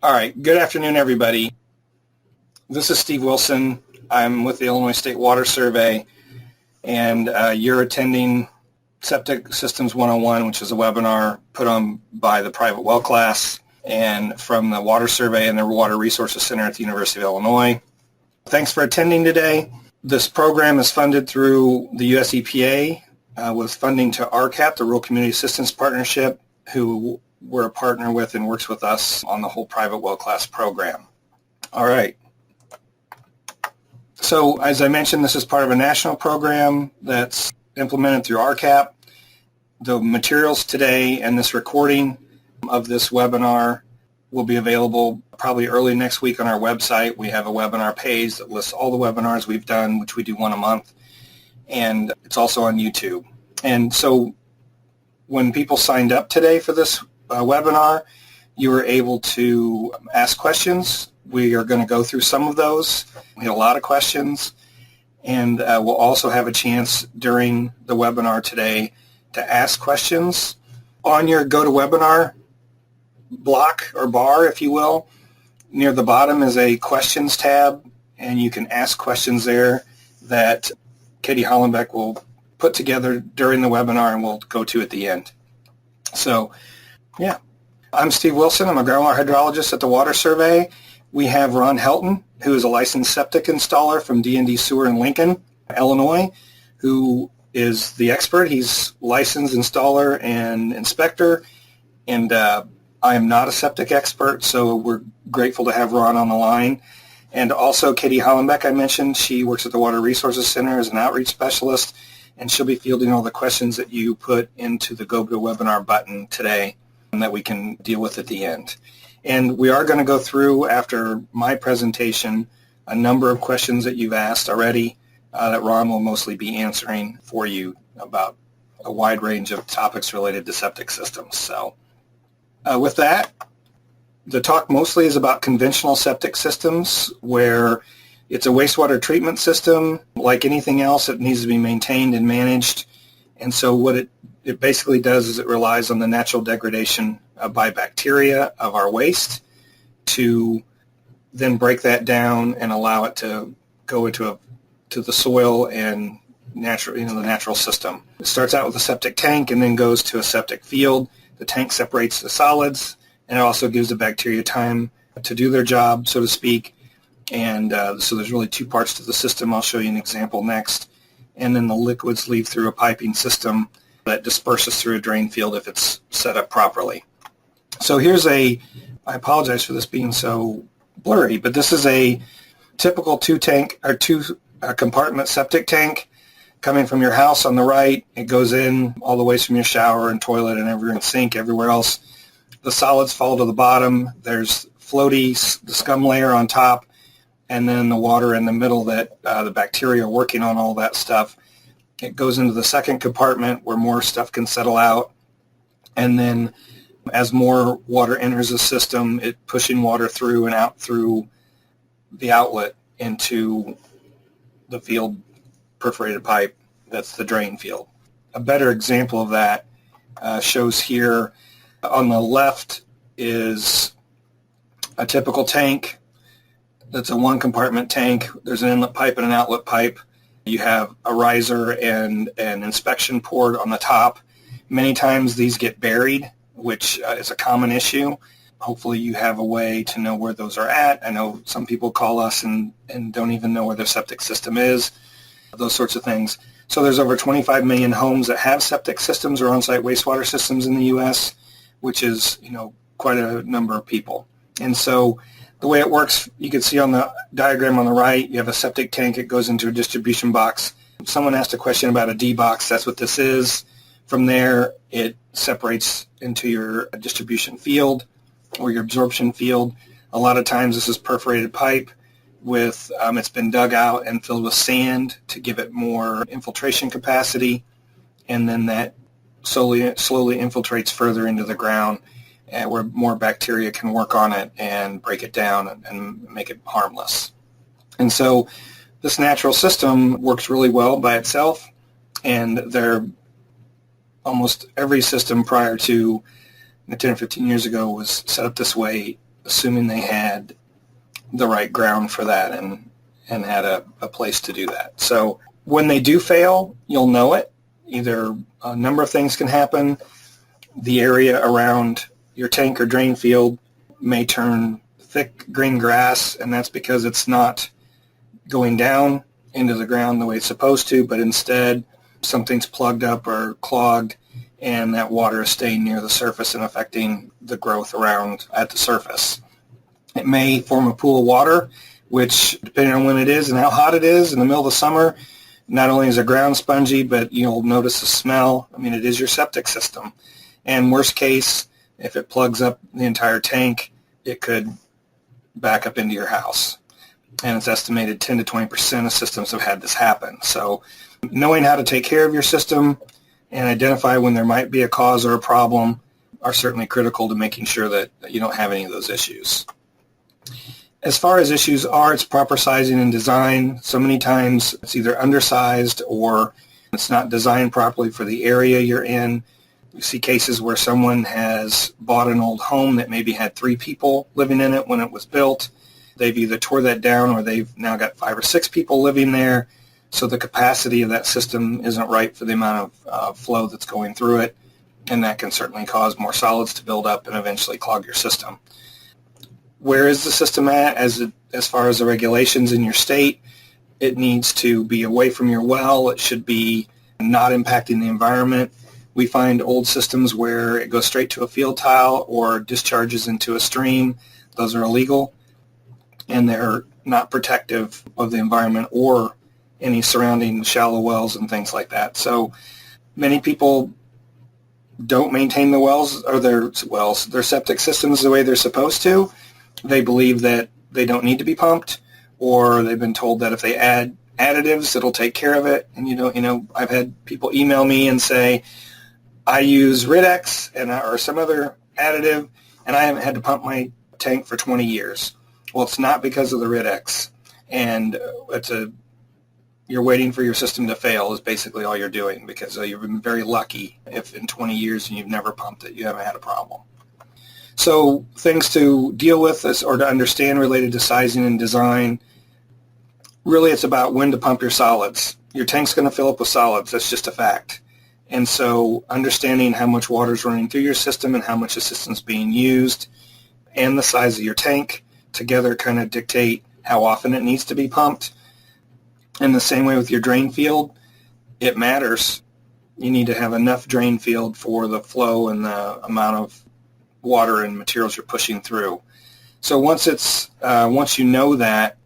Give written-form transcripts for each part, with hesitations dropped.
All right. Good afternoon, everybody. This is Steve Wilson. I'm with the Illinois State Water Survey, and you're attending Septic Systems 101, which is a webinar put on by the private well class and from the Water Survey and the Water Resources Center at the University of Illinois. Thanks for attending today. This program is funded through the US EPA with funding to RCAP, the Rural Community Assistance Partnership, who we're a partner with and works with us on the whole private well class program. All right. So as I mentioned, this is part of a national program that's implemented through RCAP. The materials today and this recording of this webinar will be available probably early next week on our website. We have a webinar page that lists all the webinars we've done, which we do one a month, and it's also on YouTube. And so when people signed up today for this webinar, you were able to ask questions. We are going to go through some of those. We had a lot of questions, and we'll also have a chance during the webinar today to ask questions. On your GoToWebinar block or bar, if you will, near the bottom is a questions tab, and you can ask questions there that Katie Hollenbeck will put together during the webinar and we'll go to at the end. So, yeah. I'm Steve Wilson. I'm a groundwater hydrologist at the Water Survey. We have Ron Helton, who is a licensed septic installer from D&D Sewer in Lincoln, Illinois, who is the expert. He's licensed installer and inspector, and I am not a septic expert, so we're grateful to have Ron on the line. And also Katie Hollenbeck, I mentioned, she works at the Water Resources Center as an outreach specialist, and she'll be fielding all the questions that you put into the GoToWebinar button today and that we can deal with at the end. And we are going to go through, after my presentation, a number of questions that you've asked already that Ron will mostly be answering for you about a wide range of topics related to septic systems. So with that, the talk mostly is about conventional septic systems, where it's a wastewater treatment system. Like anything else, it needs to be maintained and managed. And so what it basically does is it relies on the natural degradation by bacteria of our waste to then break that down and allow it to go into the soil and the natural system. It starts out with a septic tank and then goes to a septic field. The tank separates the solids, and it also gives the bacteria time to do their job, so to speak. And so there's really two parts to the system. I'll show you an example next. And then the liquids leave through a piping system that disperses through a drain field if it's set up properly. So I apologize for this being so blurry, but this is a typical two compartment septic tank coming from your house on the right. It goes in all the way from your shower and toilet and every sink, everywhere else. The solids fall to the bottom. There's the scum layer on top, and then the water in the middle that the bacteria are working on all that stuff. It goes into the second compartment where more stuff can settle out, and then as more water enters the system, it's pushing water through and out through the outlet into the field perforated pipe. That's the drain field. A better example of that shows here on the left is a typical tank. That's a one-compartment tank. There's an inlet pipe and an outlet pipe. You have a riser and an inspection port on the top. Many times these get buried, which is a common issue. Hopefully you have a way to know where those are at. I know some people call us and don't even know where their septic system is, those sorts of things. So there's over 25 million homes that have septic systems or on-site wastewater systems in the U.S., which is, quite a number of people. And so the way it works, you can see on the diagram on the right, you have a septic tank. It goes into a distribution box. Someone asked a question about a D box. That's what this is. From there, it separates into your distribution field or your absorption field. A lot of times this is perforated pipe with, it's been dug out and filled with sand to give it more infiltration capacity, and then that slowly infiltrates further into the ground, where more bacteria can work on it and break it down and make it harmless. And so this natural system works really well by itself, and almost every system prior to 10 or 15 years ago was set up this way assuming they had the right ground for that and had a place to do that. So when they do fail, you'll know it. Either a number of things can happen. The area around your tank or drain field may turn thick green grass, and that's because it's not going down into the ground the way it's supposed to, but instead something's plugged up or clogged, and that water is staying near the surface and affecting the growth around at the surface. It may form a pool of water, which, depending on when it is and how hot it is in the middle of the summer, not only is the ground spongy, but you'll notice the smell. I mean, it is your septic system. And worst case, if it plugs up the entire tank, it could back up into your house. And it's estimated 10 to 20% of systems have had this happen. So knowing how to take care of your system and identify when there might be a cause or a problem are certainly critical to making sure that you don't have any of those issues. As far as issues are, it's proper sizing and design. So many times it's either undersized or it's not designed properly for the area you're in. You see cases where someone has bought an old home that maybe had 3 people living in it when it was built. They've either tore that down or they've now got 5 or 6 people living there. So the capacity of that system isn't right for the amount of flow that's going through it. And that can certainly cause more solids to build up and eventually clog your system. Where is the system at as far as the regulations in your state? It needs to be away from your well. It should be not impacting the environment. We find old systems where it goes straight to a field tile or discharges into a stream. Those are illegal, and they're not protective of the environment or any surrounding shallow wells and things like that. So many people don't maintain the wells or their septic systems the way they're supposed to. They believe that they don't need to be pumped, or they've been told that if they add additives, it'll take care of it. And I've had people email me and say, I use Rid-X or some other additive, and I haven't had to pump my tank for 20 years. Well, it's not because of the Rid-X, and you're waiting for your system to fail is basically all you're doing, because you've been very lucky if in 20 years and you've never pumped it, you haven't had a problem. So things to deal with or to understand related to sizing and design, really it's about when to pump your solids. Your tank's going to fill up with solids. That's just a fact. And so understanding how much water is running through your system and how much the system's being used and the size of your tank together kind of dictate how often it needs to be pumped. And the same way with your drain field, it matters. You need to have enough drain field for the flow and the amount of water and materials you're pushing through. So once you know that,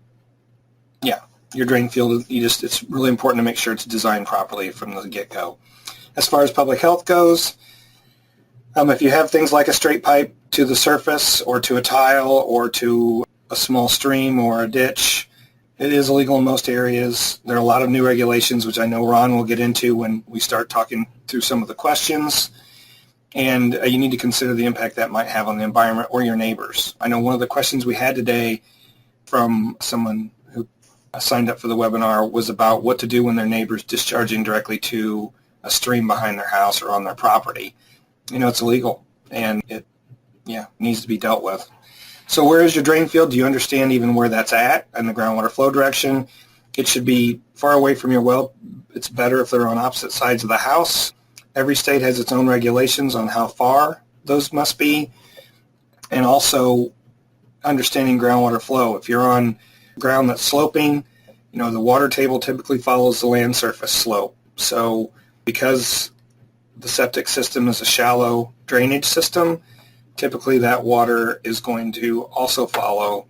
your drain field, it's really important to make sure it's designed properly from the get-go. As far as public health goes, if you have things like a straight pipe to the surface or to a tile or to a small stream or a ditch, it is illegal in most areas. There are a lot of new regulations, which I know Ron will get into when we start talking through some of the questions. And you need to consider the impact that might have on the environment or your neighbors. I know one of the questions we had today from someone who signed up for the webinar was about what to do when their neighbor's discharging directly to a stream behind their house or on their property. It's illegal, and it needs to be dealt with. So where is your drain field? Do you understand even where that's at in the groundwater flow direction? It should be far away from your well. It's better if they're on opposite sides of the house. Every state has its own regulations on how far those must be, and also understanding groundwater flow. If you're on ground that's sloping, the water table typically follows the land surface slope. So because the septic system is a shallow drainage system, typically that water is going to also follow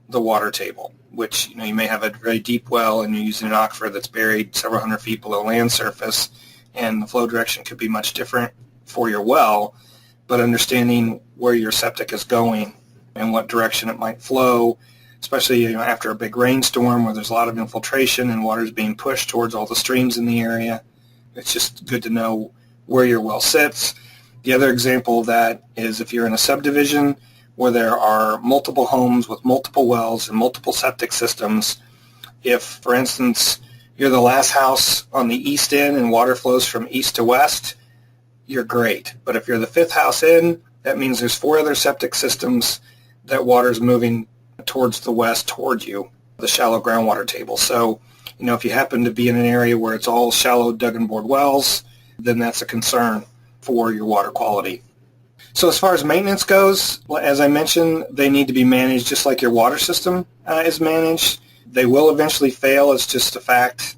the water table, which, you may have a very deep well and you're using an aquifer that's buried several hundred feet below land surface, and the flow direction could be much different for your well, but understanding where your septic is going and what direction it might flow, especially after a big rainstorm where there's a lot of infiltration and water is being pushed towards all the streams in the area. It's just good to know where your well sits. The other example of that is if you're in a subdivision where there are multiple homes with multiple wells and multiple septic systems. If, for instance, you're the last house on the east end and water flows from east to west, you're great. But if you're the fifth house in, that means there's 4 other septic systems that water is moving towards the west toward you, the shallow groundwater table. So, if you happen to be in an area where it's all shallow dug and bored wells, then that's a concern for your water quality. So as far as maintenance goes, as I mentioned, they need to be managed just like your water system is managed. They will eventually fail. It's just a fact,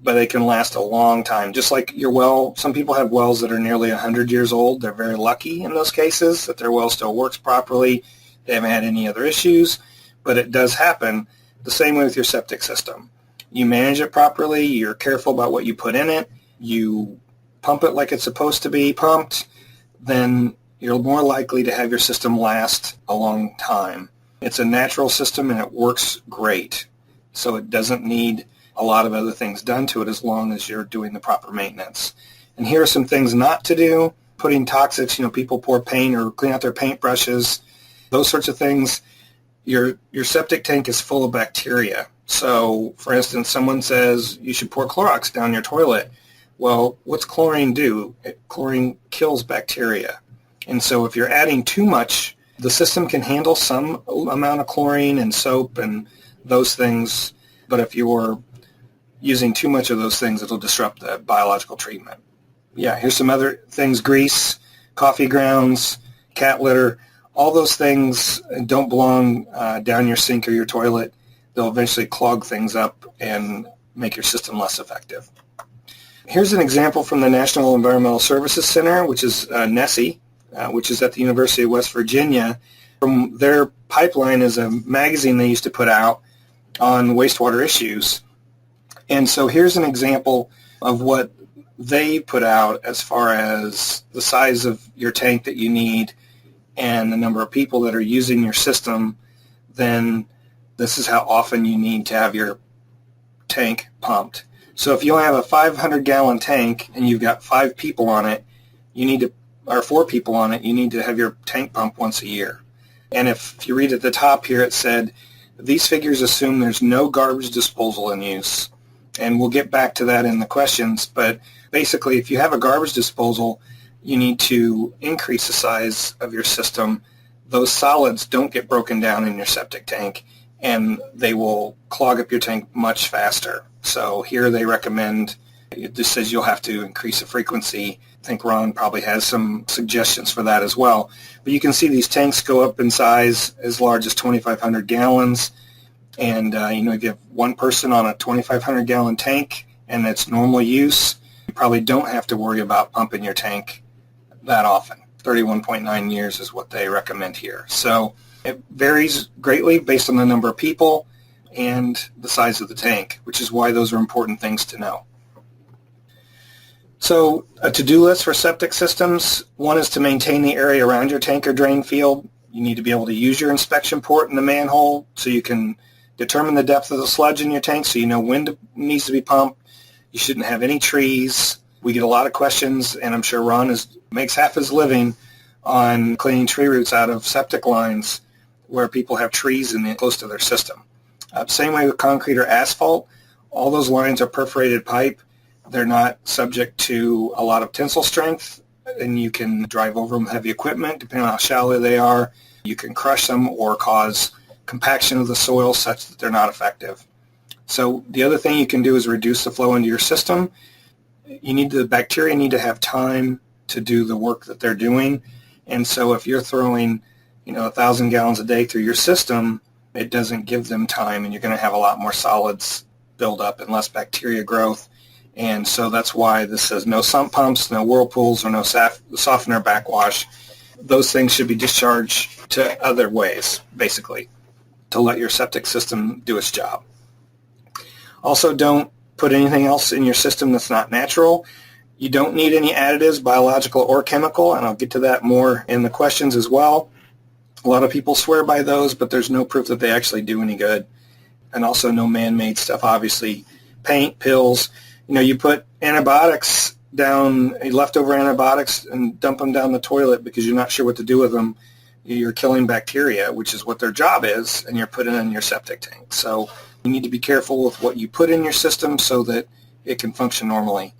but they can last a long time. Just like your well, some people have wells that are nearly 100 years old. They're very lucky in those cases that their well still works properly. They haven't had any other issues, but it does happen the same way with your septic system. You manage it properly. You're careful about what you put in it. You pump it like it's supposed to be pumped, then you're more likely to have your system last a long time. It's a natural system and it works great. So it doesn't need a lot of other things done to it as long as you're doing the proper maintenance. And here are some things not to do. Putting toxics, people pour paint or clean out their paintbrushes, those sorts of things. Your septic tank is full of bacteria. So, for instance, someone says you should pour Clorox down your toilet. Well, what's chlorine do? Chlorine kills bacteria. And so if you're adding too much, the system can handle some amount of chlorine and soap and those things, but if you're using too much of those things, it'll disrupt the biological treatment. Yeah, here's some other things: grease, coffee grounds, cat litter. All those things don't belong down your sink or your toilet. They'll eventually clog things up and make your system less effective. Here's an example from the National Environmental Services Center, which is NESE, which is at the University of West Virginia. From their pipeline is a magazine they used to put out on wastewater issues. And so here's an example of what they put out as far as the size of your tank that you need and the number of people that are using your system. Then this is how often you need to have your tank pumped. So if you only have a 500-gallon tank and you've got 5 people on it, or 4 people on it, you need to have your tank pumped once a year. And if you read at the top here, it said, these figures assume there's no garbage disposal in use. And we'll get back to that in the questions, but basically if you have a garbage disposal, you need to increase the size of your system. Those solids don't get broken down in your septic tank, and they will clog up your tank much faster. So here they recommend, it just says you'll have to increase the frequency. I think Ron probably has some suggestions for that as well. But you can see these tanks go up in size as large as 2,500 gallons. And, if you have one person on a 2,500-gallon tank and it's normal use, you probably don't have to worry about pumping your tank that often. 31.9 years is what they recommend here. So it varies greatly based on the number of people and the size of the tank, which is why those are important things to know. So a to-do list for septic systems: one is to maintain the area around your tank or drain field. You need to be able to use your inspection port in the manhole so you can determine the depth of the sludge in your tank so you know when it needs to be pumped. You shouldn't have any trees. We get a lot of questions, and I'm sure Ron makes half his living on cleaning tree roots out of septic lines where people have trees close to their system. Same way with concrete or asphalt. All those lines are perforated pipe. They're not subject to a lot of tensile strength, and you can drive over them with heavy equipment depending on how shallow they are. You can crush them or cause compaction of the soil such that they're not effective. So the other thing you can do is reduce the flow into your system. The bacteria need to have time to do the work that they're doing. And so if you're throwing 1,000 gallons a day through your system, it doesn't give them time, and you're going to have a lot more solids build up and less bacteria growth. And so that's why this says no sump pumps, no whirlpools, or no softener backwash. Those things should be discharged to other ways, basically, to let your septic system do its job. Also, don't put anything else in your system that's not natural. You don't need any additives, biological or chemical, and I'll get to that more in the questions as well. A lot of people swear by those, but there's no proof that they actually do any good. And also no man-made stuff, obviously. Paint, pills. You put antibiotics down, leftover antibiotics, and dump them down the toilet because you're not sure what to do with them. You're killing bacteria, which is what their job is, and you're putting it in your septic tank. So you need to be careful with what you put in your system so that it can function normally.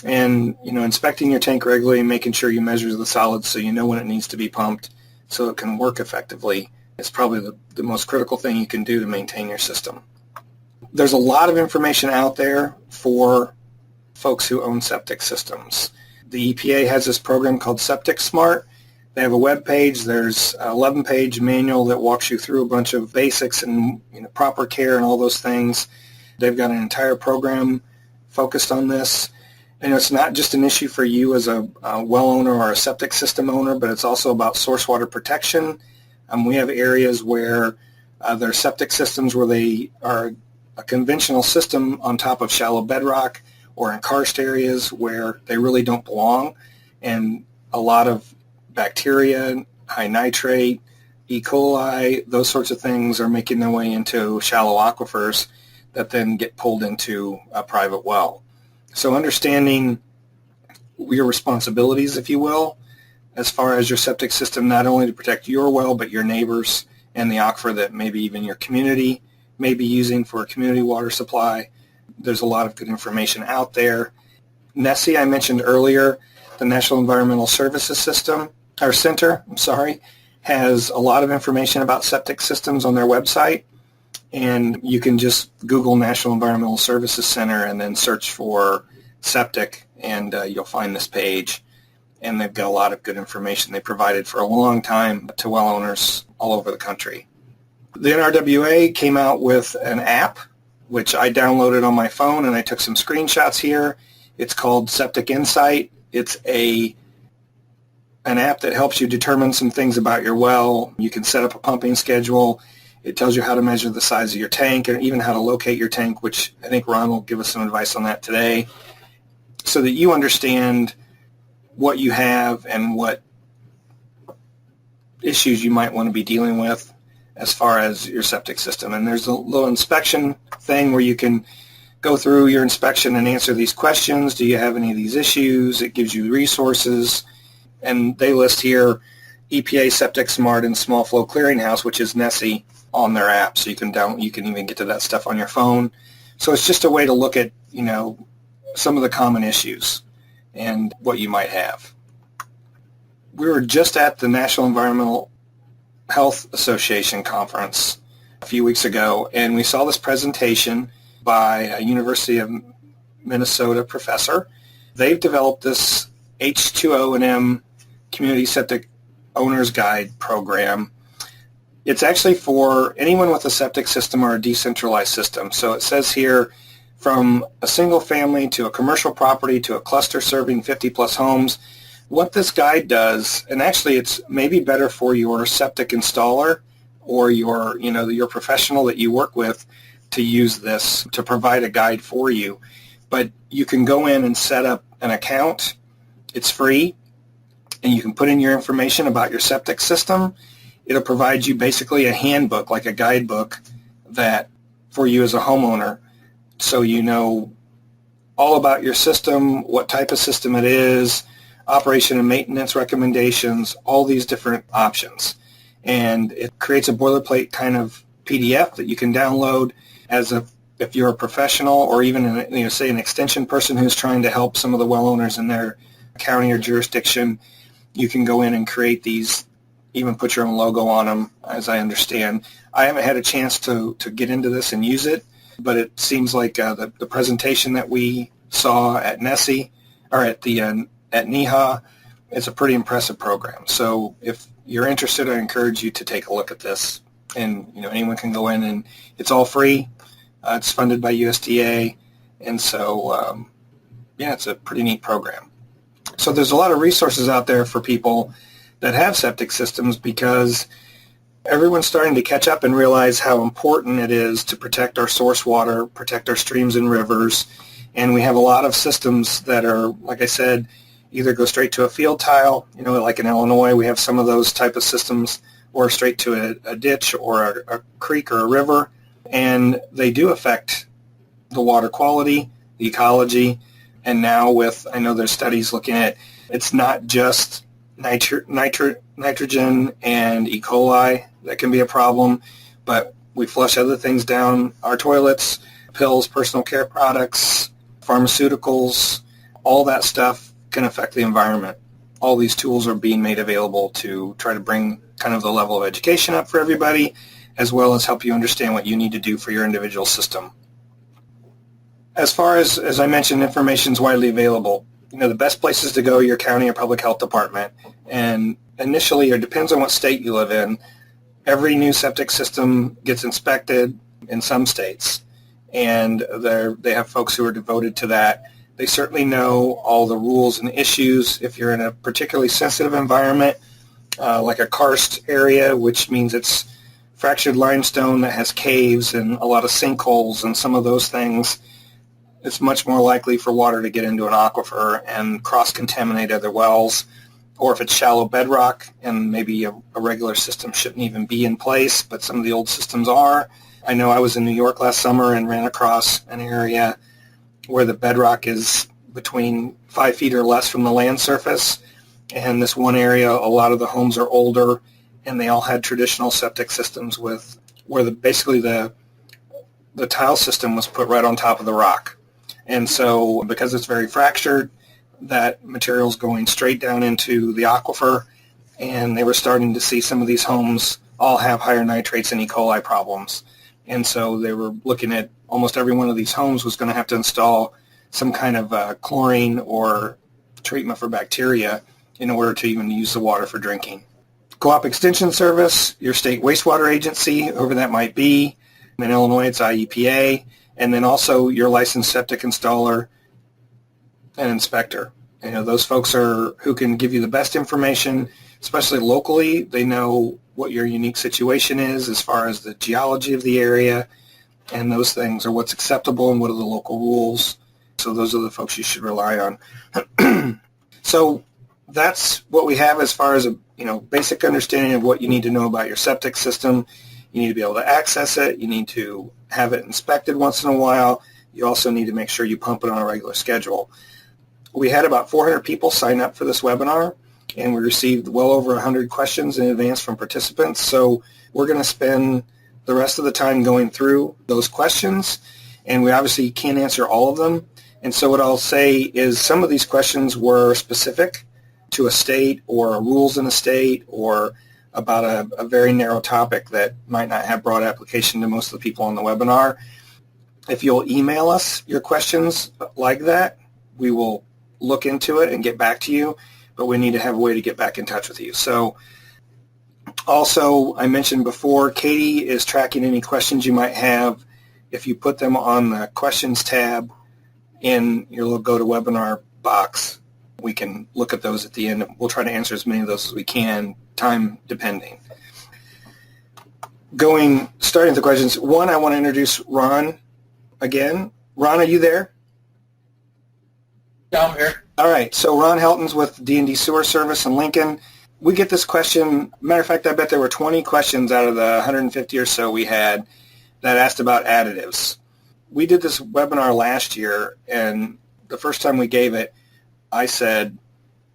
And, inspecting your tank regularly and making sure you measure the solids so you know when it needs to be pumped so it can work effectively is probably the most critical thing you can do to maintain your system. There's a lot of information out there for folks who own septic systems. The EPA has this program called Septic Smart. They have a web page. There's an 11-page manual that walks you through a bunch of basics and proper care and all those things. They've got an entire program focused on this. And it's not just an issue for you as a well owner or a septic system owner, but it's also about source water protection. We have areas where there are septic systems where they are a conventional system on top of shallow bedrock, or in karst areas where they really don't belong, and a lot of bacteria, high nitrate, E. coli, those sorts of things are making their way into shallow aquifers that then get pulled into a private well. So understanding your responsibilities, if you will, as far as your septic system, not only to protect your well, but your neighbors and the aquifer that maybe even your community may be using for a community water supply. There's a lot of good information out there. NESE, I mentioned earlier, the National Environmental Services Center, has a lot of information about septic systems on their website. And you can just Google National Environmental Services Center and then search for septic, and you'll find this page. And they've got a lot of good information they provided for a long time to well owners all over the country. The NRWA came out with an app, which I downloaded on my phone, and I took some screenshots here. It's called Septic Insight. It's an app that helps you determine some things about your well. You can set up a pumping schedule. It tells you how to measure the size of your tank and even how to locate your tank, which I think Ron will give us some advice on that today, so that you understand what you have and what issues you might want to be dealing with as far as your septic system. And there's a little inspection thing where you can go through your inspection and answer these questions. Do you have any of these issues? It gives you resources. And they list here EPA Septic Smart and Small Flow Clearinghouse, which is NESE, on their app. So you can even get to that stuff on your phone. So it's just a way to look at, some of the common issues and what you might have. We were just at the National Environmental Health Association conference a few weeks ago, and we saw this presentation by a University of Minnesota professor. They've developed this H2O&M Community Septic Owner's Guide program. It's actually for anyone with a septic system or a decentralized system. So it says here, from a single family to a commercial property to a cluster serving 50-plus homes, what this guide does, and actually it's maybe better for your septic installer or your professional that you work with to use this to provide a guide for you. But you can go in and set up an account. It's free, and you can put in your information about your septic system. It'll provide you basically a handbook, like a guidebook, that for you as a homeowner, so you know all about your system, what type of system it is, operation and maintenance recommendations, all these different options. And it creates a boilerplate kind of PDF that you can download if you're a professional or even say an extension person who's trying to help some of the well owners in their county or jurisdiction. You can go in and create these, even put your own logo on them, as I understand. I haven't had a chance to get into this and use it, but it seems like the presentation that we saw at NESE, or at NEHA, it's a pretty impressive program. So if you're interested, I encourage you to take a look at this. And anyone can go in, and it's all free. It's funded by USDA, and so it's a pretty neat program. So there's a lot of resources out there for people that have septic systems, because everyone's starting to catch up and realize how important it is to protect our source water, protect our streams and rivers. And we have a lot of systems that are, like I said, either go straight to a field tile, like in Illinois, we have some of those type of systems, or straight to a ditch or a creek or a river. And they do affect the water quality, the ecology. And now I know there's studies looking at, it's not just nitrogen and E. coli that can be a problem, but we flush other things down our toilets, pills, personal care products, pharmaceuticals, all that stuff can affect the environment. all these tools are being made available to try to bring kind of the level of education up for everybody, as well as help you understand what you need to do for your individual system. As far as I mentioned, information is widely available. The best places to go are your county or public health department. And initially, it depends on what state you live in, every new septic system gets inspected in some states. And they have folks who are devoted to that. They certainly know all the rules and issues. If you're in a particularly sensitive environment, like a karst area, which means it's fractured limestone that has caves and a lot of sinkholes and some of those things, it's much more likely for water to get into an aquifer and cross-contaminate other wells. Or if it's shallow bedrock and maybe a regular system shouldn't even be in place, but some of the old systems are. I know I was in New York last summer and ran across an area where the bedrock is between 5 feet or less from the land surface. And this one area, a lot of the homes are older, and they all had traditional septic systems with where basically the tile system was put right on top of the rock. And so because it's very fractured, that material's going straight down into the aquifer, and they were starting to see some of these homes all have higher nitrates and E. coli problems. And so they were looking at almost every one of these homes was going to have to install some kind of chlorine or treatment for bacteria in order to even use the water for drinking. Co-op Extension Service, your state wastewater agency, whoever that might be. In Illinois, it's IEPA. And then also your licensed septic installer and inspector. Those folks are who can give you the best information, especially locally. They know what your unique situation is as far as the geology of the area and those things, or what's acceptable and what are the local rules. So those are the folks you should rely on. So that's what we have as far as a basic understanding of what you need to know about your septic system. You need to be able to access it. You need to have it inspected once in a while. You also need to make sure you pump it on a regular schedule. We had about 400 people sign up for this webinar, and we received well over 100 questions in advance from participants. So we're going to spend the rest of the time going through those questions, and we obviously can't answer all of them. And so what I'll say is some of these questions were specific to a state or rules in a state or about a very narrow topic that might not have broad application to most of the people on the webinar. If you'll email us your questions like that, we will look into it and get back to you, but we need to have a way to get back in touch with you. So also, I mentioned before, Katie is tracking any questions you might have. If you put them on the questions tab in your little GoToWebinar box, we can look at those at the end. We'll try to answer as many of those as we can, time depending. Starting with the questions. One, I want to introduce Ron again. Ron, are you there? Yeah, I'm here. All right. So Ron Helton's with D&D Sewer Service in Lincoln. We get this question. Matter of fact, I bet there were 20 questions out of the 150 or so we had that asked about additives. We did this webinar last year, and the first time we gave it, I said,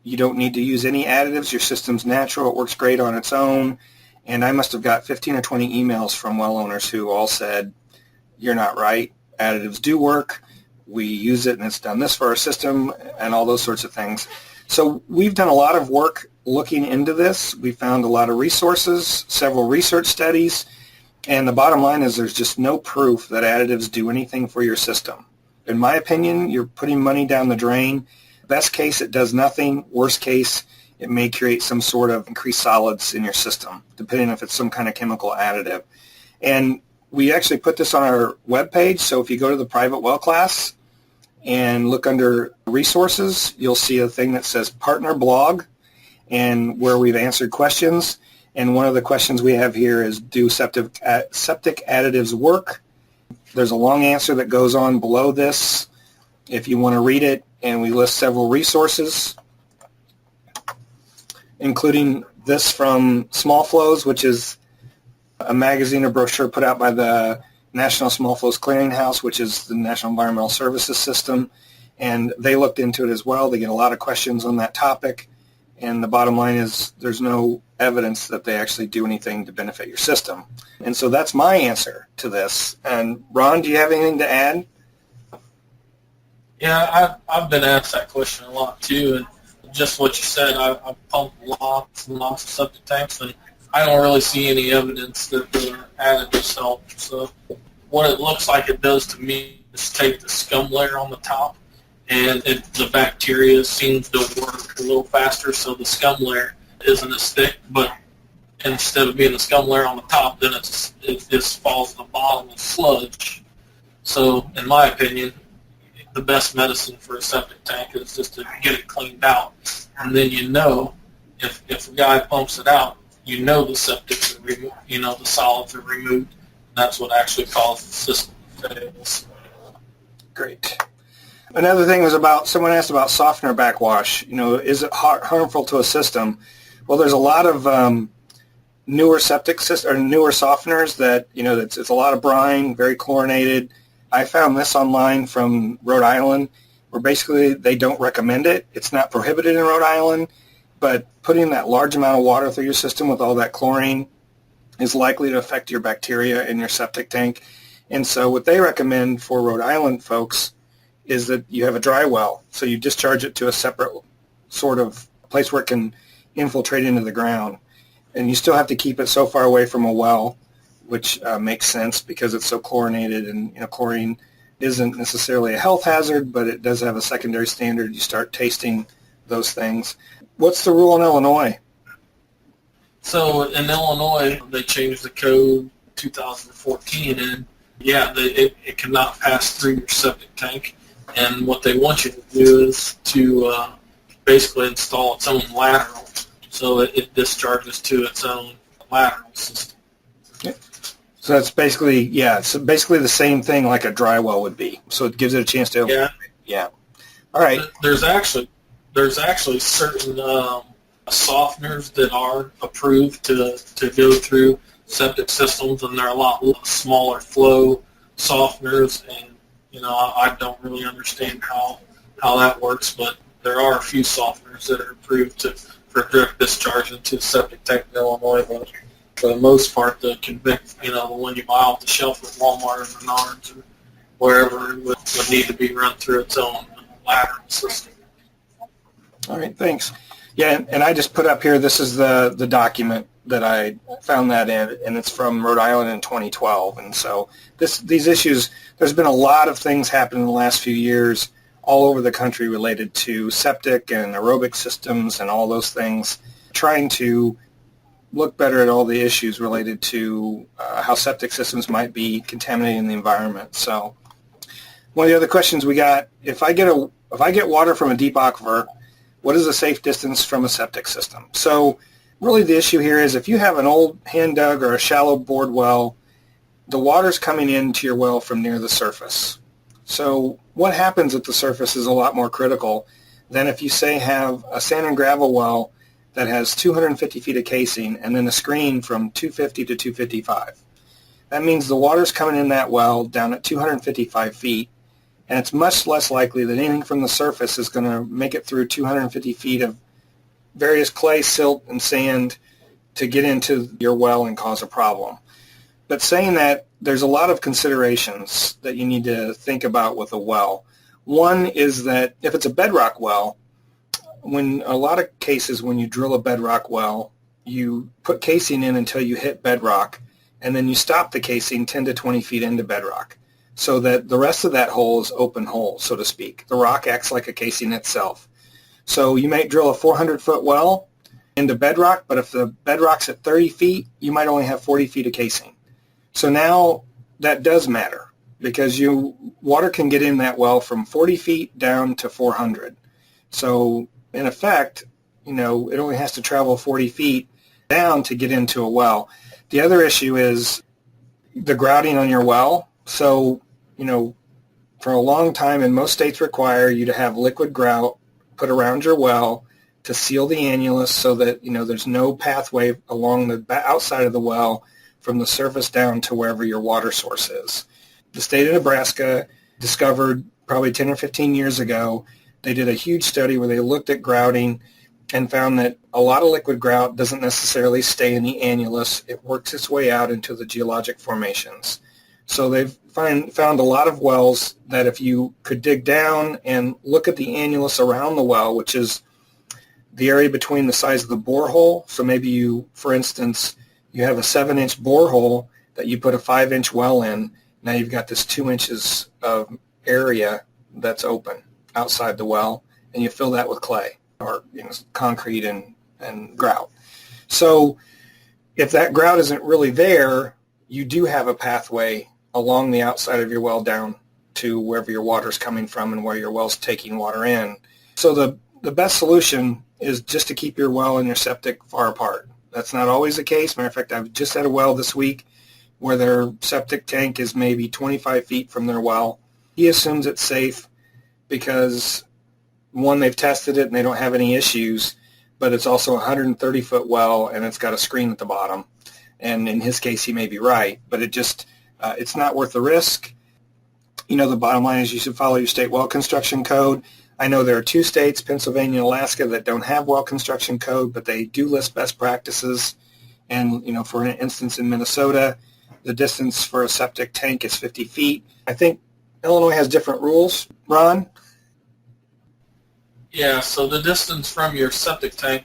you don't need to use any additives. Your system's natural. It works great on its own. And I must have got 15 or 20 emails from well owners who all said, you're not right. Additives do work. We use it, and it's done this for our system, and all those sorts of things. So we've done a lot of work looking into this. We found a lot of resources, several research studies, and the bottom line is there's just no proof that additives do anything for your system. In my opinion, you're putting money down the drain. Best case, it does nothing. Worst case, it may create some sort of increased solids in your system, depending if it's some kind of chemical additive. And we actually put this on our webpage, so if you go to the private well class and look under resources, you'll see a thing that says partner blog, and where we've answered questions. And one of the questions we have here is, do septic additives work? There's a long answer that goes on below this if you want to read it, and we list several resources, including this from Small Flows, which is a magazine or brochure put out by the National Small Flows Clearinghouse, which is the National Environmental Services System, and they looked into it as well. They get a lot of questions on that topic, and the bottom line is there's no evidence that they actually do anything to benefit your system. And so that's my answer to this. And Ron, do you have anything to add? Yeah, I've been asked that question a lot too, and just what you said. I've pumped lots and lots of septic tanks, and I don't really see any evidence that the additives help. So what it looks like it does to me is take the scum layer on the top, and the bacteria seems to work a little faster, so the scum layer isn't as thick, but instead of being the scum layer on the top, then it just falls to the bottom as sludge. So in my opinion, the best medicine for a septic tank is just to get it cleaned out. And then if a guy pumps it out, the septic, the solids are removed. That's what actually causes the system fails. Great. Another thing was someone asked about softener backwash. Is it harmful to a system? Well, there's a lot of newer septic system or newer softeners that it's a lot of brine, very chlorinated. I found this online from Rhode Island, where basically they don't recommend it. It's not prohibited in Rhode Island, but putting that large amount of water through your system with all that chlorine is likely to affect your bacteria in your septic tank. And so what they recommend for Rhode Island folks is that you have a dry well. So you discharge it to a separate sort of place where it can infiltrate into the ground. And you still have to keep it so far away from a well, which makes sense because it's so chlorinated, and chlorine isn't necessarily a health hazard, but it does have a secondary standard. You start tasting those things. What's the rule in Illinois? So in Illinois, they changed the code 2014, and it cannot pass through your septic tank. And what they want you to do is to basically install its own lateral, so it discharges to its own lateral system. Yeah. So that's basically, basically the same thing like a dry well would be. So it gives it a chance to. Yeah. All right. There's actually certain softeners that are approved to go through septic systems, and they're a lot smaller flow softeners. And I don't really understand how that works, but there are a few softeners that are approved for direct discharge into septic tank in Illinois. But for the most part, the one you buy off the shelf at Walmart or Menards or wherever would need to be run through its own lateral system. All right, thanks. Yeah, and I just put up here, this is the document that I found that in, and it's from Rhode Island in 2012. And so these issues, there's been a lot of things happening in the last few years all over the country related to septic and aerobic systems and all those things, trying to look better at all the issues related to how septic systems might be contaminating the environment. So one of the other questions we got, if I get water from a deep aquifer, what is a safe distance from a septic system? So really the issue here is if you have an old hand dug or a shallow bored well, the water's coming into your well from near the surface. So what happens at the surface is a lot more critical than if you, say, have a sand and gravel well that has 250 feet of casing and then a screen from 250 to 255. That means the water's coming in that well down at 255 feet, and it's much less likely that anything from the surface is going to make it through 250 feet of various clay, silt, and sand to get into your well and cause a problem. But saying that, there's a lot of considerations that you need to think about with a well. One is that if it's a bedrock well, when a lot of cases when you drill a bedrock well, you put casing in until you hit bedrock, and then you stop the casing 10 to 20 feet into bedrock so that the rest of that hole is open hole, so to speak. The rock acts like a casing itself. So you might drill a 400-foot well into bedrock, but if the bedrock's at 30 feet, you might only have 40 feet of casing. So now that does matter because water can get in that well from 40 feet down to 400. So in effect, it only has to travel 40 feet down to get into a well. The other issue is the grouting on your well. So, for a long time, and most states require you to have liquid grout put around your well to seal the annulus so that, there's no pathway along the outside of the well from the surface down to wherever your water source is. The state of Nebraska discovered probably 10 or 15 years ago, they did a huge study where they looked at grouting and found that a lot of liquid grout doesn't necessarily stay in the annulus. It works its way out into the geologic formations. So they've found a lot of wells that if you could dig down and look at the annulus around the well, which is the area between the size of the borehole. So maybe you, for instance, you have a 7-inch borehole that you put a 5-inch well in. Now you've got this 2 inches of area that's open outside the well, and you fill that with clay or concrete and grout. So if that grout isn't really there, you do have a pathway along the outside of your well down to wherever your water's coming from and where your well's taking water in. So the best solution is just to keep your well and your septic far apart. That's not always the case. Matter of fact, I've just had a well this week where their septic tank is maybe 25 feet from their well. He assumes it's safe because, one, they've tested it and they don't have any issues, but it's also a 130-foot well and it's got a screen at the bottom. And in his case, he may be right, but it's not worth the risk. The bottom line is you should follow your state well construction code. I know there are 2 states, Pennsylvania and Alaska, that don't have well construction code, but they do list best practices. And, for an instance, in Minnesota, the distance for a septic tank is 50 feet. I think Illinois has different rules. Ron? Yeah, so the distance from your septic tank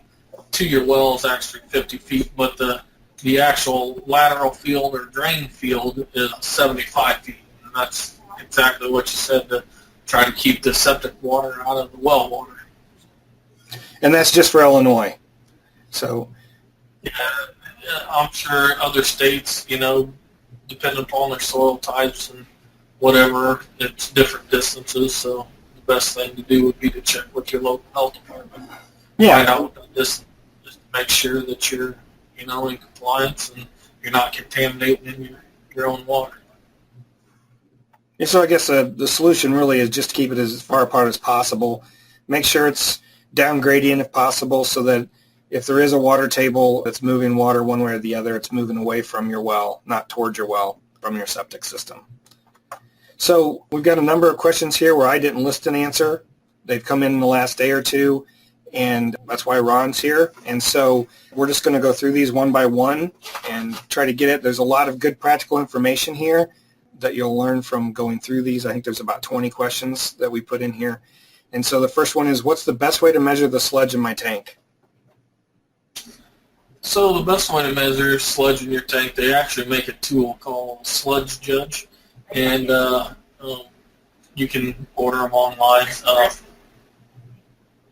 to your well is actually 50 feet, but the actual lateral field or drain field is 75 feet. And that's exactly what you said, to try to keep the septic water out of the well water. And that's just for Illinois. So, yeah, I'm sure other states, depending upon their soil types and whatever, it's different distances. So the best thing to do would be to check with your local health department. Yeah. Find out what the distance is to make sure that you're, in compliance and you're not contaminating in your own water. And so I guess the solution really is just to keep it as far apart as possible. Make sure it's down gradient if possible, so that if there is a water table that's moving water one way or the other, it's moving away from your well, not towards your well, from your septic system. So we've got a number of questions here where I didn't list an answer. They've come in the last day or two, and that's why Ron's here. And so we're just going to go through these one by one and try to get it. There's a lot of good practical information here that you'll learn from going through these. I think there's about 20 questions that we put in here. And so the first one is, what's the best way to measure the sludge in my tank? So the best way to measure sludge in your tank, they actually make a tool called Sludge Judge, and you can order them online.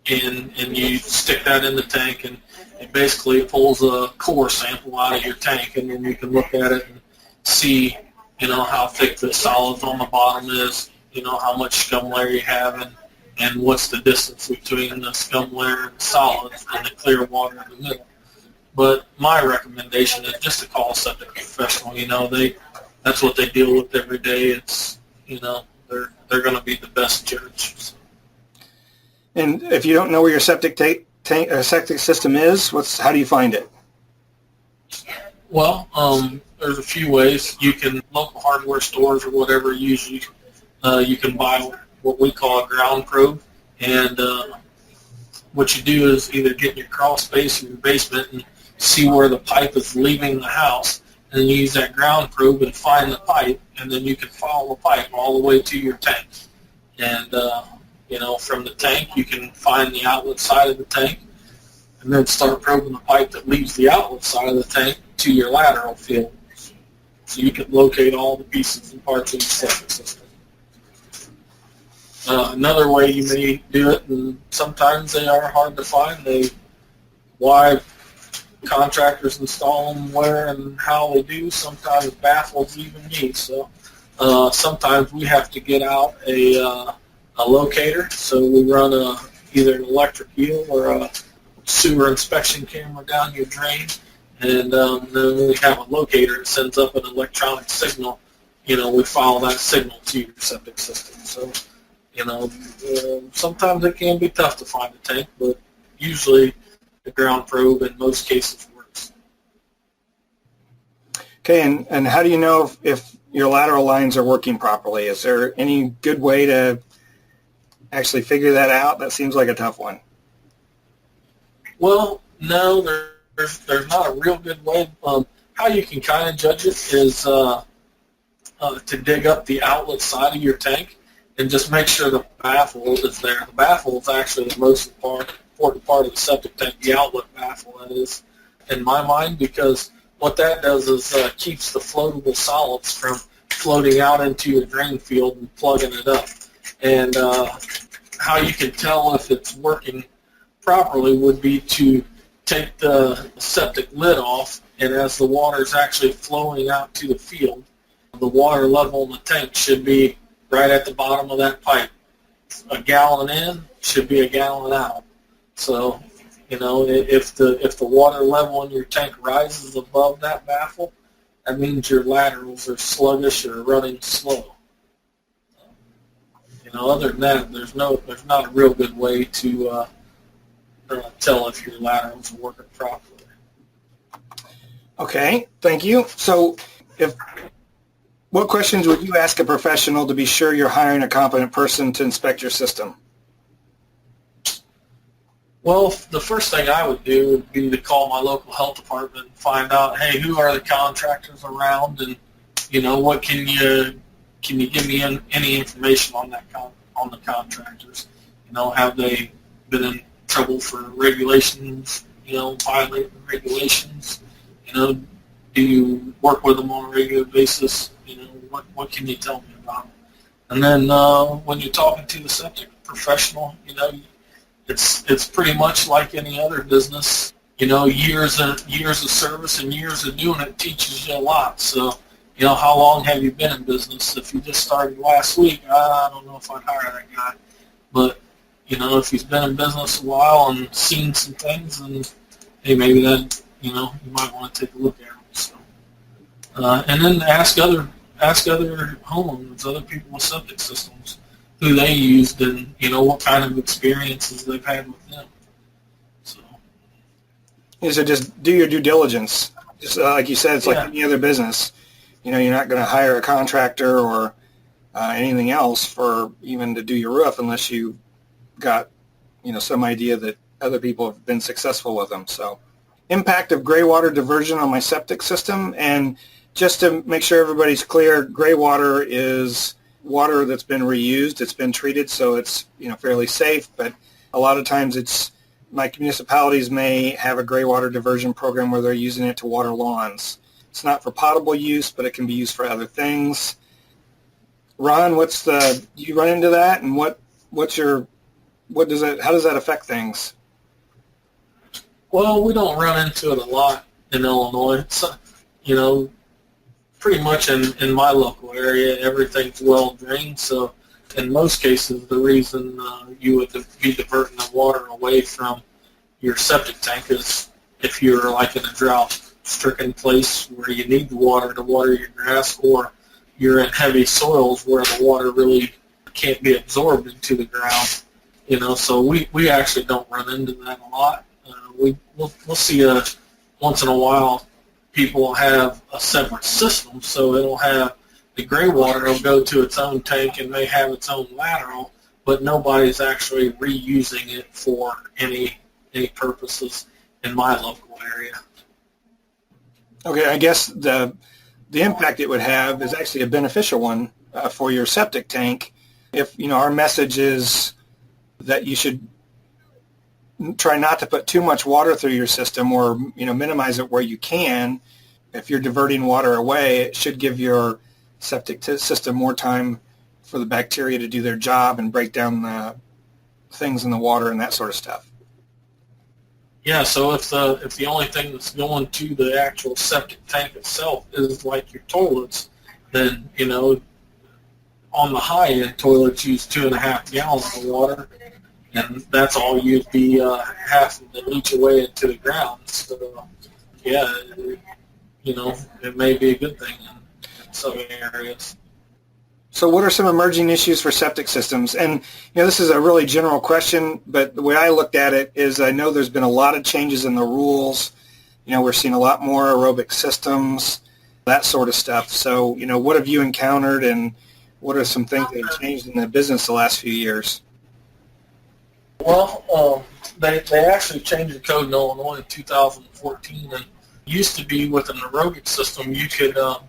And you stick that in the tank, and it basically pulls a core sample out of your tank, and then you can look at it and see, how thick the solids on the bottom is, how much scum layer you have, and what's the distance between the scum layer and the solids and the clear water in the middle. But my recommendation is just to call a septic professional. That's what they deal with every day. It's, they're going to be the best judge. So. And if you don't know where your septic septic system is, how do you find it? Well, there's a few ways. You can, local hardware stores or whatever, usually you can buy what we call a ground probe. And what you do is either get in your crawl space or your basement and see where the pipe is leaving the house, and then you use that ground probe and find the pipe, and then you can follow the pipe all the way to your tank. And, from the tank, you can find the outlet side of the tank, and then start probing the pipe that leaves the outlet side of the tank to your lateral field. So you can locate all the pieces and parts of the septic system. Another way you may do it, and sometimes they are hard to find, why contractors install them where and how they do sometimes baffles even me. So sometimes we have to get out a locator. So we run either an electric eel or a sewer inspection camera down your drain, and then we have a locator that sends up an electronic signal. We follow that signal to your septic system. So, sometimes it can be tough to find a tank, but usually the ground probe in most cases works. Okay, and how do you know if your lateral lines are working properly? Is there any good way to actually figure that out? That seems like a tough one. Well, no, there's not a real good way. How you can kind of judge it is to dig up the outlet side of your tank and just make sure the baffle is there. The baffle is actually the most important important part of the septic tank, the outlet baffle, that is, in my mind, because what that does is keeps the floatable solids from floating out into your drain field and plugging it up. And how you can tell if it's working properly would be to take the septic lid off, and as the water is actually flowing out to the field, the water level in the tank should be right at the bottom of that pipe. A gallon in should be a gallon out. So, you know, if the water level in your tank rises above that baffle, that means your laterals are sluggish or running slow. You know, other than that, there's not a real good way to tell if your laterals are working properly. Okay, thank you. So, what questions would you ask a professional to be sure you're hiring a competent person to inspect your system? Well, the first thing I would do would be to call my local health department and find out, hey, who are the contractors around, and you know, what can you give me any information on on the contractors? You know, have they been in trouble for regulations? You know, violating regulations? You know, do you work with them on a regular basis? You know, what can you tell me about it? And then when you're talking to the septic professional, you know, it's pretty much like any other business. You know, years of service and years of doing it teaches you a lot. So, you know, how long have you been in business? If you just started last week, I don't know if I'd hire that guy. But, you know, if he's been in business a while and seen some things, then, hey, maybe that, you know, you might want to take a look at them. So, and then ask other homeowners, other people with septic systems, who they used and, you know, what kind of experiences they've had with them. So, just do your due diligence. Just like you said, it's like any other business. You know, you're not going to hire a contractor or anything else for even to do your roof unless you got, you know, some idea that other people have been successful with them. So, impact of gray water diversion on my septic system. And just to make sure everybody's clear, gray water is water that's been reused. It's been treated, so it's, you know, fairly safe. But a lot of times like municipalities may have a gray water diversion program where they're using it to water lawns. It's not for potable use, but it can be used for other things. Ron, do you run into that, and how does that affect things? Well, we don't run into it a lot in Illinois. It's, you know, pretty much in my local area, everything's well drained. So in most cases, the reason you would be diverting the water away from your septic tank is if you're like in a drought-stricken place where you need the water to water your grass, or you're in heavy soils where the water really can't be absorbed into the ground. You know, so we actually don't run into that a lot. We'll see once in a while people have a separate system, so it'll have the gray water will go to its own tank and may have its own lateral, but nobody's actually reusing it for any purposes in my local area. Okay, I guess the impact it would have is actually a beneficial one for your septic tank. If, you know, our message is that you should try not to put too much water through your system, or, you know, minimize it where you can. If you're diverting water away, it should give your septic system more time for the bacteria to do their job and break down the things in the water and that sort of stuff. Yeah, so if the only thing that's going to the actual septic tank itself is like your toilets, then, you know, on the high end, toilets use 2.5 gallons of water, and that's all you'd be having to leach away into the ground. So, yeah, you know, it may be a good thing in some areas. So what are some emerging issues for septic systems? And, you know, this is a really general question, but the way I looked at it is I know there's been a lot of changes in the rules. You know, we're seeing a lot more aerobic systems, that sort of stuff. So, you know, what have you encountered, and what are some things that have changed in the business the last few years? Well, they actually changed the code in Illinois in 2014, and used to be with an aerobic system you could go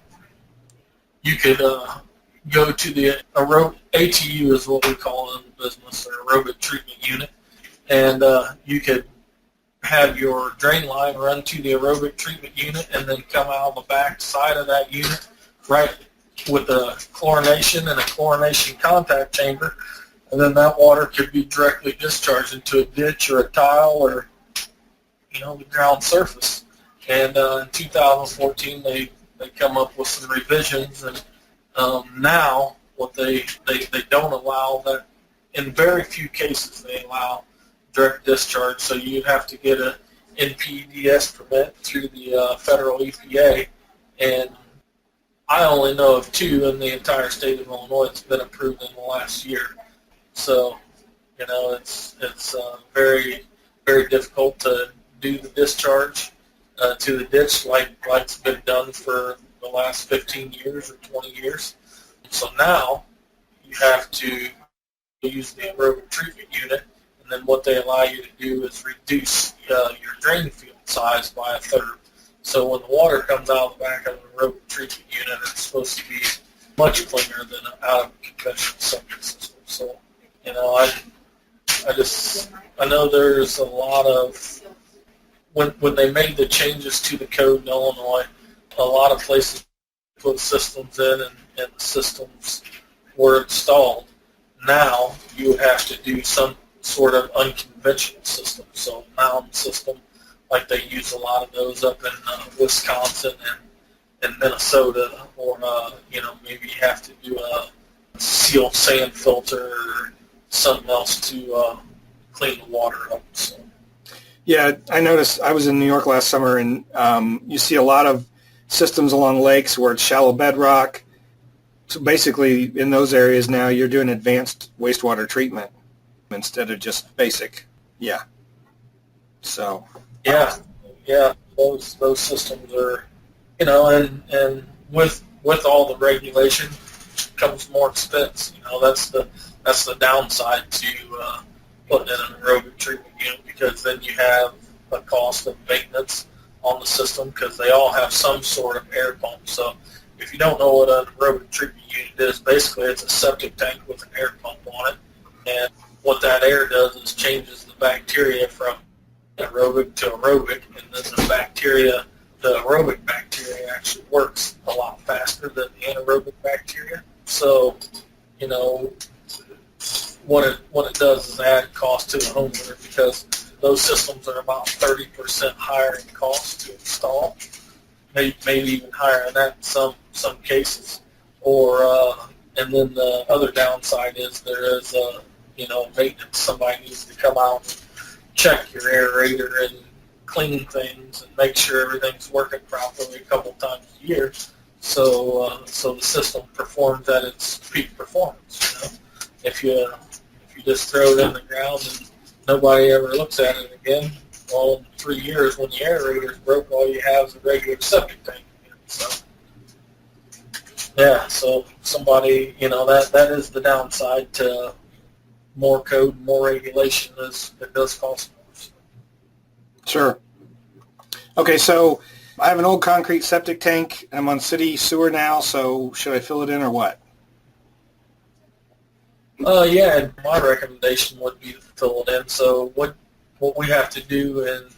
to the ATU is what we call it in the business, or aerobic treatment unit, and you could have your drain line run to the aerobic treatment unit and then come out the back side of that unit right with a chlorination and a chlorination contact chamber, and then that water could be directly discharged into a ditch or a tile or, the ground surface. And in 2014, they come up with some revisions, and now what they don't allow that. In very few cases, they allow direct discharge, so you have to get a NPDES permit through the federal EPA, and I only know of 2 in the entire state of Illinois that's been approved in the last year. So, it's very, very difficult to do the discharge to the ditch like's been done for the last 15 years or 20 years. So now you have to use the aerobic treatment unit, and then what they allow you to do is reduce your drain field size by a third. So when the water comes out of the back of an aerobic treatment unit, it's supposed to be much cleaner than out of a conventional septic system. So, I know there's a lot of, when they made the changes to the code in Illinois, a lot of places put systems in and the systems were installed. Now you have to do some sort of unconventional system, so mound system, like they use a lot of those up in Wisconsin and Minnesota, or maybe you have to do a sealed sand filter or something else to clean the water up. So. Yeah, I noticed. I was in New York last summer, and you see a lot of systems along lakes where it's shallow bedrock. So basically, in those areas now, you're doing advanced wastewater treatment instead of just basic. Yeah. So. Yeah. Those systems are, and with all the regulation comes more expense. That's the downside to putting in an aerobic treatment unit, because then you have a cost of maintenance on the system, because they all have some sort of air pump. So if you don't know what an aerobic treatment unit is, basically it's a septic tank with an air pump on it, and what that air does is changes the bacteria from aerobic to aerobic, and then the aerobic bacteria actually works a lot faster than the anaerobic bacteria. So, what it does is add cost to the homeowner, because those systems are about 30% higher in cost to install, maybe even higher than that in some cases. And then the other downside is there is maintenance. Somebody needs to come out and check your aerator and clean things and make sure everything's working properly a couple times a year, so the system performs at its peak performance. If you just throw it in the ground and nobody ever looks at it again, well, in 3 years when the aerator's broke, all you have is a regular septic tank. So somebody, that is the downside to more code, more regulation. It does cost more. So. Sure. Okay, so I have an old concrete septic tank. I'm on city sewer now, so should I fill it in or what? Yeah, my recommendation would be to fill it in. So what we have to do in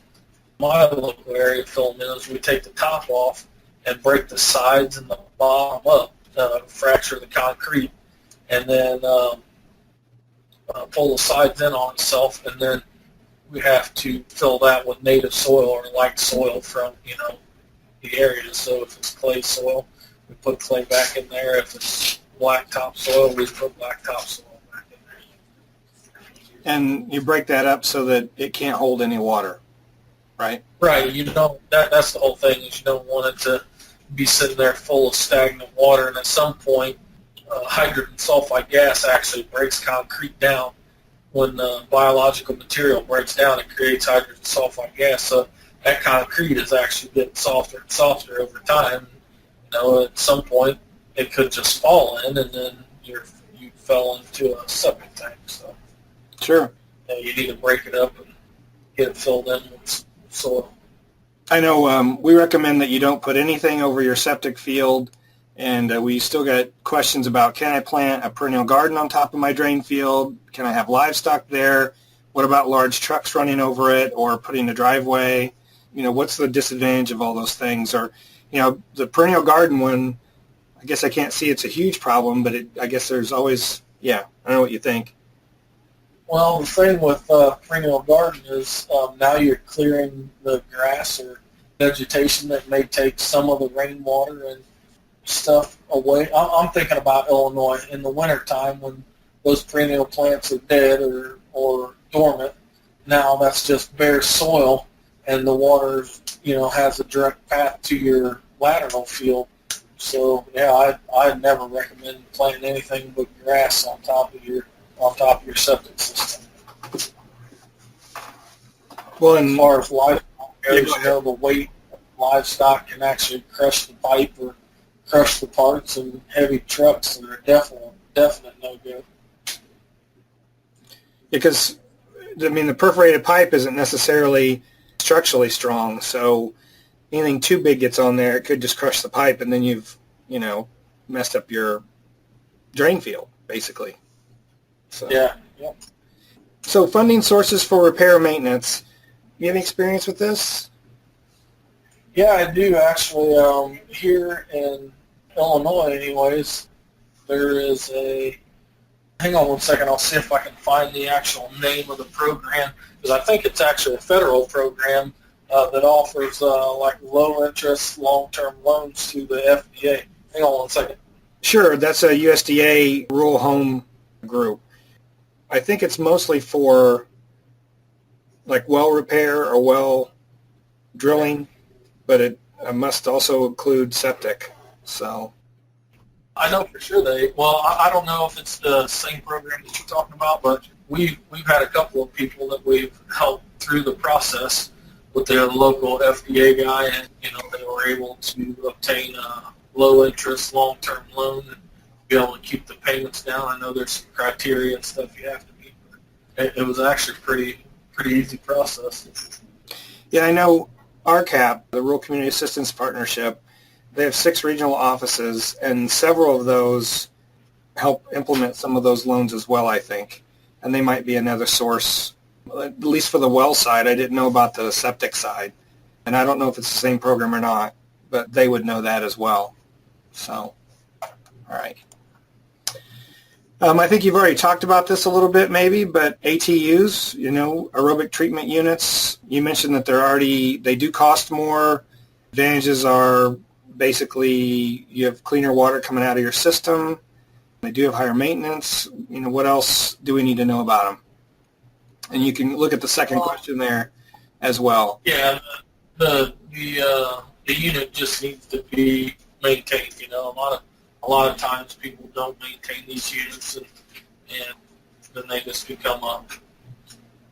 my local area to fill them in is we take the top off and break the sides and the bottom up, fracture the concrete, and then pull the sides in on itself, and then we have to fill that with native soil or light soil from, the area. So if it's clay soil, we put clay back in there. If it's blacktop soil, we put blacktop soil back in there. And you break that up so that it can't hold any water, right? Right. That's the whole thing, is you don't want it to be sitting there full of stagnant water, and at some point, hydrogen sulfide gas actually breaks concrete down. When biological material breaks down, it creates hydrogen sulfide gas. So that concrete is actually getting softer and softer over time. At some point, it could just fall in, and then you fell into a septic tank. So sure, you need to break it up and get it filled in with soil. I know we recommend that you don't put anything over your septic field, and we still got questions about, can I plant a perennial garden on top of my drain field? Can I have livestock there? What about large trucks running over it or putting a driveway? What's the disadvantage of all those things? Or, the perennial garden one, I guess I can't see it's a huge problem, but I guess there's always, I don't know what you think. Well, the thing with perennial garden is now you're clearing the grass or vegetation that may take some of the rainwater and stuff away. I'm thinking about Illinois in the wintertime when those perennial plants are dead or dormant. Now that's just bare soil, and the water, has a direct path to your lateral field. So I'd never recommend planting anything but grass on top of your septic system. Well, as far as livestock goes, the weight of livestock can actually crush the pipe or crush the parts, and heavy trucks are a definite no-go. Because, the perforated pipe isn't necessarily structurally strong, so anything too big gets on there, it could just crush the pipe, and then you've, messed up your drain field, basically. So. Yeah. So funding sources for repair and maintenance. You have any experience with this? Yeah, I do actually. Here in Illinois, anyways, there is a. Hang on one second. I'll see if I can find the actual name of the program, because I think it's actually a federal program that offers low interest, long-term loans to the FDA. Hang on one second. Sure, that's a USDA rural home group. I think it's mostly for well repair or well drilling, but it must also include septic. So I know for sure I don't know if it's the same program that you're talking about, but we've had a couple of people that we've helped through the process with their local FDA guy, and they were able to obtain a low interest, long-term loan and be able to keep the payments down. I know there's some criteria and stuff you have to meet, but it was actually pretty easy process. Yeah, I know RCAP, the Rural Community Assistance Partnership, they have 6 regional offices, and several of those help implement some of those loans as well, I think. And they might be another source, at least for the well side. I didn't know about the septic side, and I don't know if it's the same program or not, but they would know that as well. So, all right. I think you've already talked about this a little bit maybe, but ATUs, aerobic treatment units, you mentioned that they do cost more. Advantages are basically you have cleaner water coming out of your system. They do have higher maintenance. What else do we need to know about them? And you can look at the second question there as well. Yeah, the unit just needs to be maintained. A lot of times people don't maintain these units, and then they just become a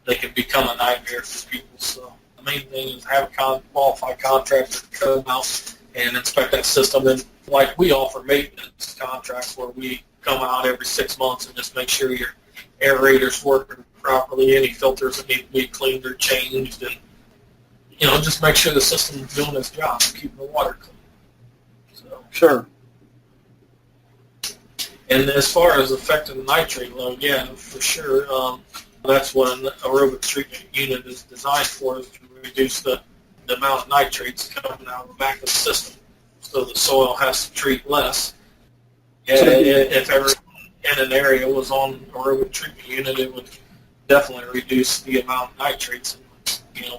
nightmare for people. So the main thing is have a qualified contractor come out and inspect that system. And we offer maintenance contracts where we come out every 6 months and just make sure your aerator's working properly, any filters that need to be cleaned or changed, and just make sure the system is doing its job, keeping the water clean. So. Sure. And as far as affecting the nitrate load, yeah, for sure. That's what an aerobic treatment unit is designed for, is to reduce the amount of nitrates coming out of the back of the system. So the soil has to treat less. Yeah, if ever in an area was on aerobic treatment unit, it would definitely reduce the amount of nitrates,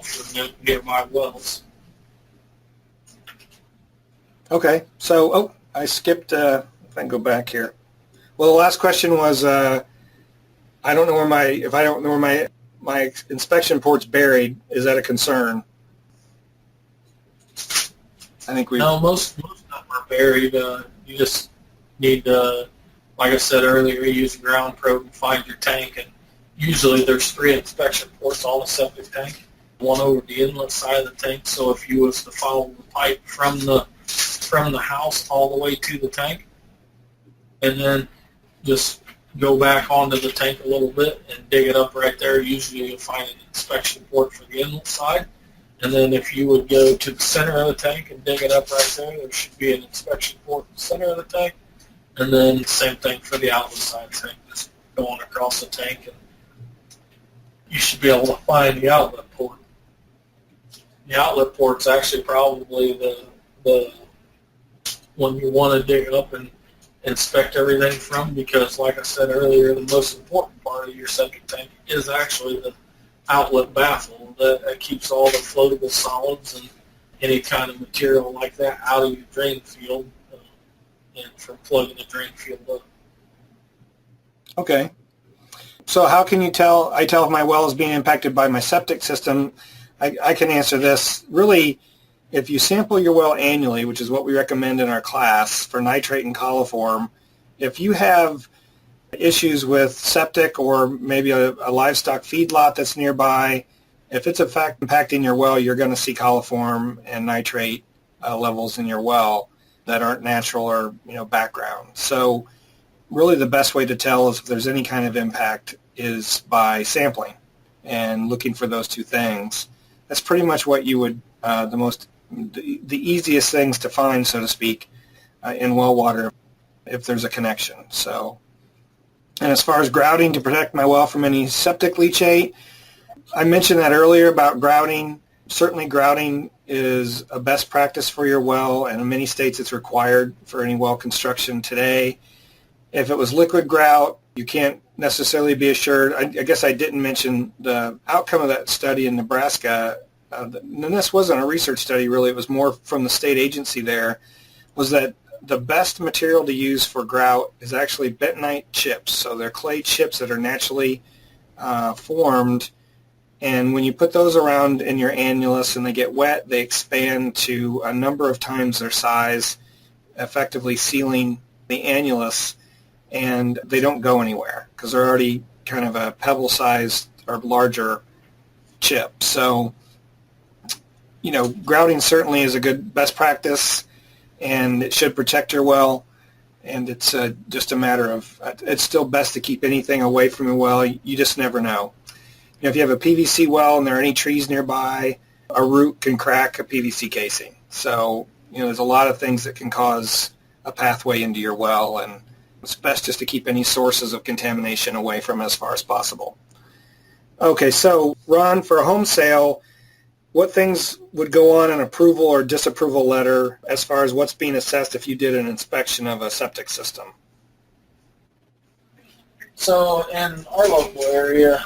for nearby wells. Okay, so I skipped. If I can go back here. Well, the last question was, I don't know where my inspection port's buried. Is that a concern? I think No, most of them are buried. You just need to, like I said earlier, use a ground probe and find your tank. And usually there's 3 inspection ports on a septic tank, one over the inlet side of the tank. So if you was to follow the pipe from the house all the way to the tank, and then just go back onto the tank a little bit and dig it up right there, usually you'll find an inspection port for the inlet side. And then if you would go to the center of the tank and dig it up right there should be an inspection port in the center of the tank. And then same thing for the outlet side tank, just going across the tank you should be able to find the outlet port. The outlet port's actually probably the one you want to dig up and inspect everything from, because like I said earlier, the most important part of your septic tank is actually the outlet baffle that keeps all the floatable solids and any kind of material like that out of your drain field and from plugging the drain field up. Okay. So how can you tell? I tell if my well is being impacted by my septic system. I can answer this. Really, if you sample your well annually, which is what we recommend in our class for nitrate and coliform, if you have issues with septic or maybe a livestock feedlot that's nearby, if it's in fact impacting your well, you're going to see coliform and nitrate levels in your well that aren't natural or background. So really the best way to tell is if there's any kind of impact is by sampling and looking for those two things. That's pretty much what you would, the easiest things to find, so to speak, in well water if there's a connection. So, and as far as grouting to protect my well from any septic leachate, I mentioned that earlier about grouting. Certainly grouting is a best practice for your well, and in many states it's required for any well construction today. If it was liquid grout, you can't necessarily be assured. I guess I didn't mention the outcome of that study in Nebraska, and this wasn't a research study really, it was more from the state agency there, was that the best material to use for grout is actually bentonite chips. So they're clay chips that are naturally formed, and when you put those around in your annulus and they get wet, they expand to a number of times their size, effectively sealing the annulus, and they don't go anywhere because they're already kind of a pebble-sized or larger chip. So, grouting certainly is a good best practice, and it should protect your well, and it's just a matter of, it's still best to keep anything away from your well. You just never know. If you have a PVC well and there are any trees nearby, a root can crack a PVC casing. So, there's a lot of things that can cause a pathway into your well, and it's best just to keep any sources of contamination away from as far as possible. Okay, so Ron, for a home sale, what things would go on an approval or disapproval letter as far as what's being assessed if you did an inspection of a septic system? So in our local area,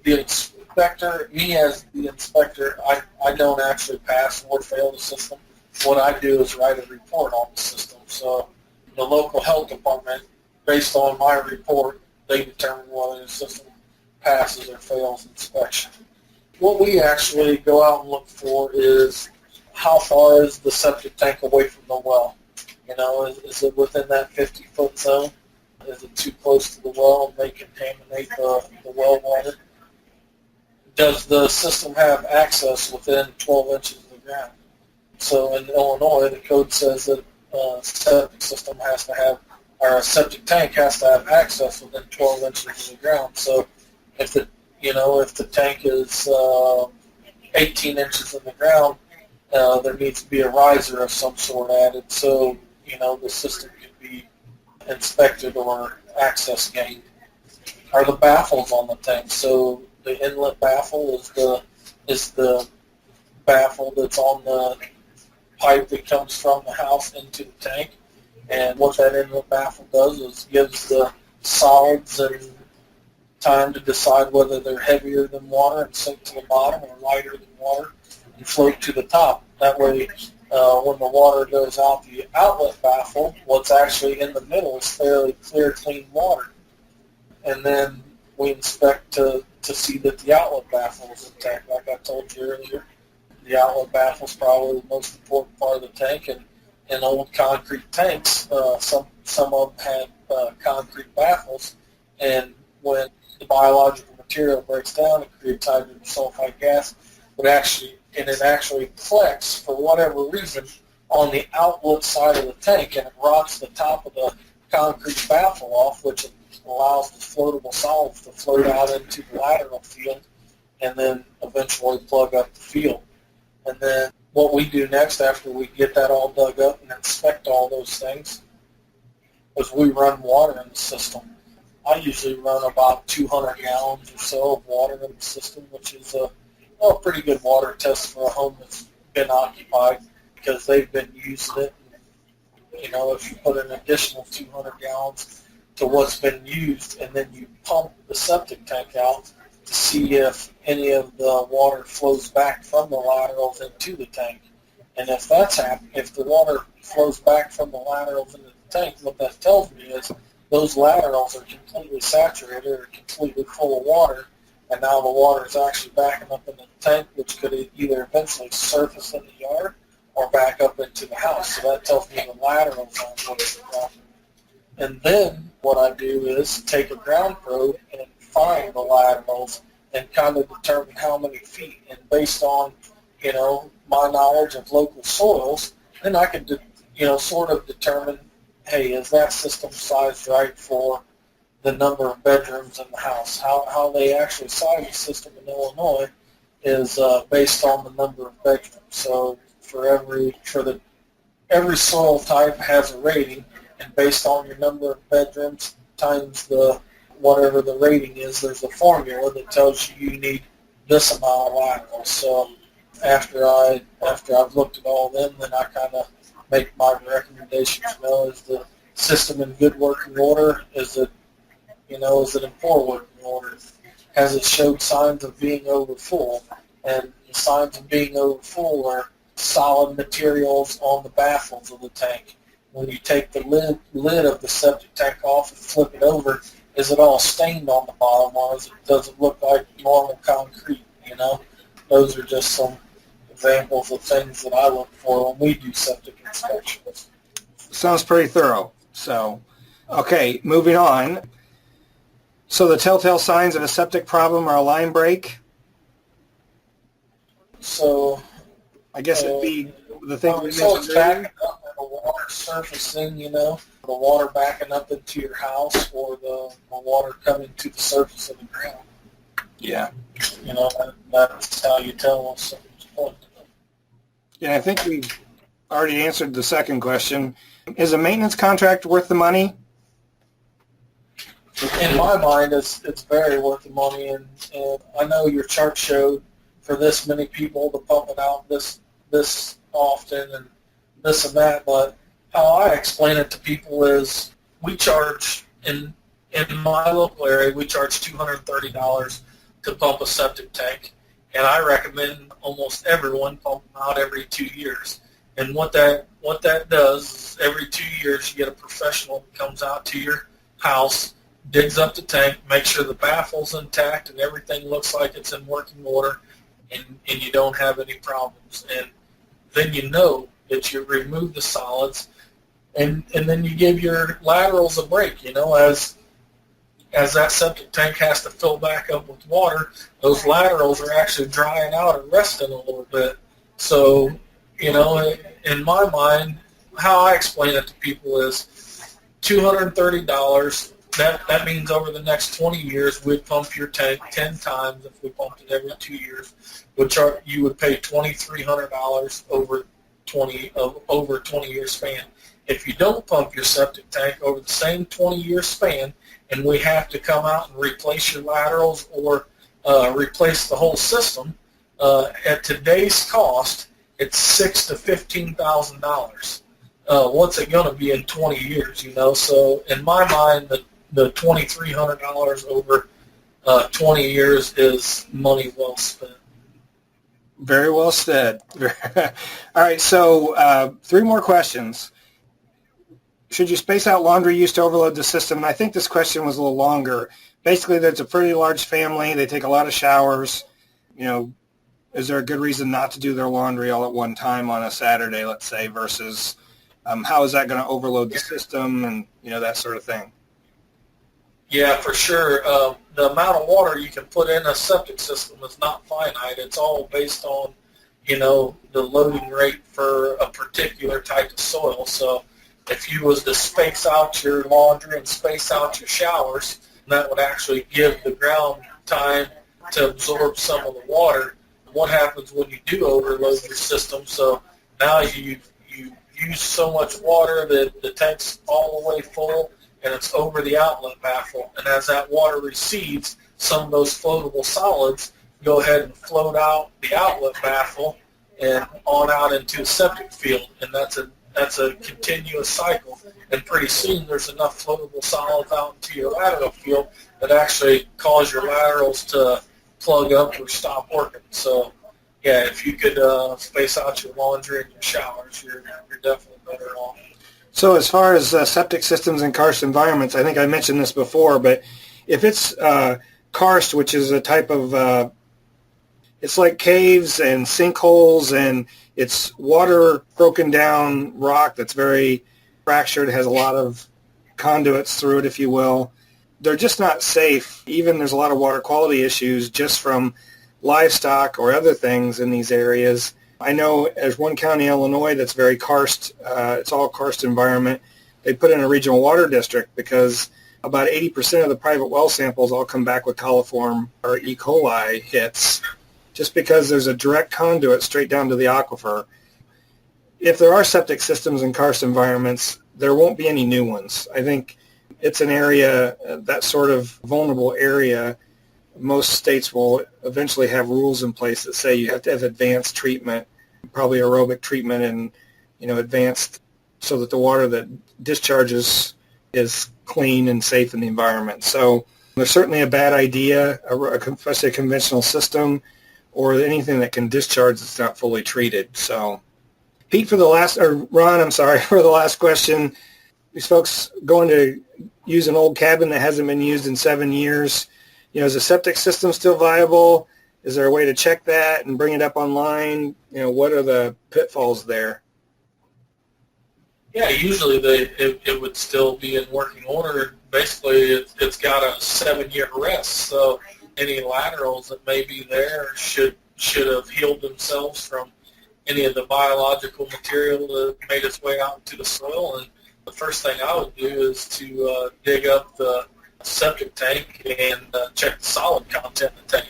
the inspector, me as the inspector, I don't actually pass or fail the system. What I do is write a report on the system. So the local health department, based on my report, they determine whether the system passes or fails inspection. What we actually go out and look for is how far is the septic tank away from the well? Is it within that 50-foot zone? Is it too close to the well and may contaminate the well water? Does the system have access within 12 inches of the ground? So in Illinois, the code says that a septic system has to have, or a septic tank has to have access within 12 inches of the ground. So if the tank is 18 inches in the ground, there needs to be a riser of some sort added so the system can be inspected or access gained. Are the baffles on the tank? So the inlet baffle is the baffle that's on the pipe that comes from the house into the tank, and what that inlet baffle does is gives the solids and time to decide whether they're heavier than water and sink to the bottom or lighter than water and float to the top. That way, when the water goes out the outlet baffle, what's actually in the middle is fairly clear, clean water. And then we inspect to see that the outlet baffle is intact. Like I told you earlier, the outlet baffle is probably the most important part of the tank. And in old concrete tanks, some of them had concrete baffles, and when the biological material breaks down, it creates hydrogen sulfide gas. It actually collects, for whatever reason, on the outlet side of the tank, and it rots the top of the concrete baffle off, which allows the floatable solids to float out into the lateral field and then eventually plug up the field. And then what we do next after we get that all dug up and inspect all those things is we run water in the system. I usually run about 200 gallons or so of water in the system, which is a pretty good water test for a home that's been occupied because they've been using it. You know, if you put an additional 200 gallons to what's been used, and then you pump the septic tank out to see if any of the water flows back from the laterals into the tank. And if that's happening, if the water flows back from the laterals into the tank, what that tells me is those laterals are completely saturated or completely full of water, and now the water is actually backing up into the tank, which could either eventually surface in the yard or back up into the house. So that tells me the laterals aren't working properly. And then what I do is take a ground probe and find the laterals and kind of determine how many feet. And based on, you know, my knowledge of local soils, then I can, sort of determine, hey, is that system sized right for the number of bedrooms in the house? How they actually size the system in Illinois is based on the number of bedrooms. So every soil type has a rating, and based on your number of bedrooms times whatever the rating is, there's a formula that tells you need this amount of laterals. So after I've looked at all of them, then I kind of make my recommendations. Is the system in good working order? Is it in poor working order? Has it showed signs of being over full? And the signs of being over full are solid materials on the baffles of the tank. When you take the lid of the septic tank off and flip it over, is it all stained on the bottom, or does it look like normal concrete? Those are just some examples of things that I look for when we do septic inspections. Sounds pretty thorough. So, okay, moving on. So the telltale signs of a septic problem are a line break. So I guess it'd be the thing we mentioned it's backing up, the water surfacing, the water backing up into your house, or the water coming to the surface of the ground. Yeah. That's how you tell if something's plugged. Yeah, I think we've already answered the second question. Is a maintenance contract worth the money? In my mind, it's very worth the money, and I know your chart showed for this many people to pump it out this often and this and that, but how I explain it to people is we charge, in my local area, we charge $230 to pump a septic tank, and I recommend almost everyone pump them out every 2 years. And what that does is every 2 years you get a professional that comes out to your house, digs up the tank, makes sure the baffle's intact and everything looks like it's in working order, and you don't have any problems. And then you know that you remove the solids, and then you give your laterals a break. As that septic tank has to fill back up with water, those laterals are actually drying out and resting a little bit. So, in my mind, how I explain it to people is $230. That means over the next 20 years, we'd pump your tank 10 times if we pumped it every 2 years, you would pay $2,300 over 20-year span. If you don't pump your septic tank over the same 20-year span, and we have to come out and replace your laterals or replace the whole system, at today's cost, it's $6,000 to $15,000. What's it going to be in 20 years? So in my mind, the $2,300 over 20 years is money well spent. Very well said. All right, so 3 more questions. Should you space out laundry use to overload the system? And I think this question was a little longer. Basically, there's a pretty large family. They take a lot of showers. Is there a good reason not to do their laundry all at one time on a Saturday, let's say, versus how is that going to overload the system and, that sort of thing? Yeah, for sure. The amount of water you can put in a septic system is not finite. It's all based on, the loading rate for a particular type of soil. So if you was to space out your laundry and space out your showers, that would actually give the ground time to absorb some of the water. What happens when you do overload your system? So now you use so much water that the tank's all the way full, and it's over the outlet baffle. And as that water recedes, some of those floatable solids go ahead and float out the outlet baffle and on out into the septic field. And that's a continuous cycle. And pretty soon there's enough floatable solids out into your lateral field that actually cause your laterals to plug up or stop working. So, yeah, if you could space out your laundry and your showers, you're definitely better off. So as far as septic systems and karst environments, I think I mentioned this before, but if it's karst, which is a type of, it's like caves and sinkholes, and it's water broken down rock that's very fractured, has a lot of conduits through it, if you will. They're just not safe. Even there's a lot of water quality issues just from livestock or other things in these areas. I know there's one county in Illinois that's very karst, it's all karst environment. They put in a regional water district because about 80% of the private well samples all come back with coliform or E. coli hits just because there's a direct conduit straight down to the aquifer. If there are septic systems in karst environments, there won't be any new ones. I think it's an area, that sort of vulnerable area, most states will eventually have rules in place that say you have to have advanced treatment, probably aerobic treatment, and advanced, so that the water that discharges is clean and safe in the environment. So there's certainly a bad idea, especially a conventional system, or anything that can discharge that's not fully treated. So Pete, for the last question, these folks going to use an old cabin that hasn't been used in 7 years. Is the septic system still viable? Is there a way to check that and bring it up online? What are the pitfalls there? Yeah, usually it would still be in working order. Basically, it's got a 7-year rest, so any laterals that may be there should have healed themselves from any of the biological material that made its way out into the soil. And the first thing I would do is to dig up the septic tank and check the solid content of the tank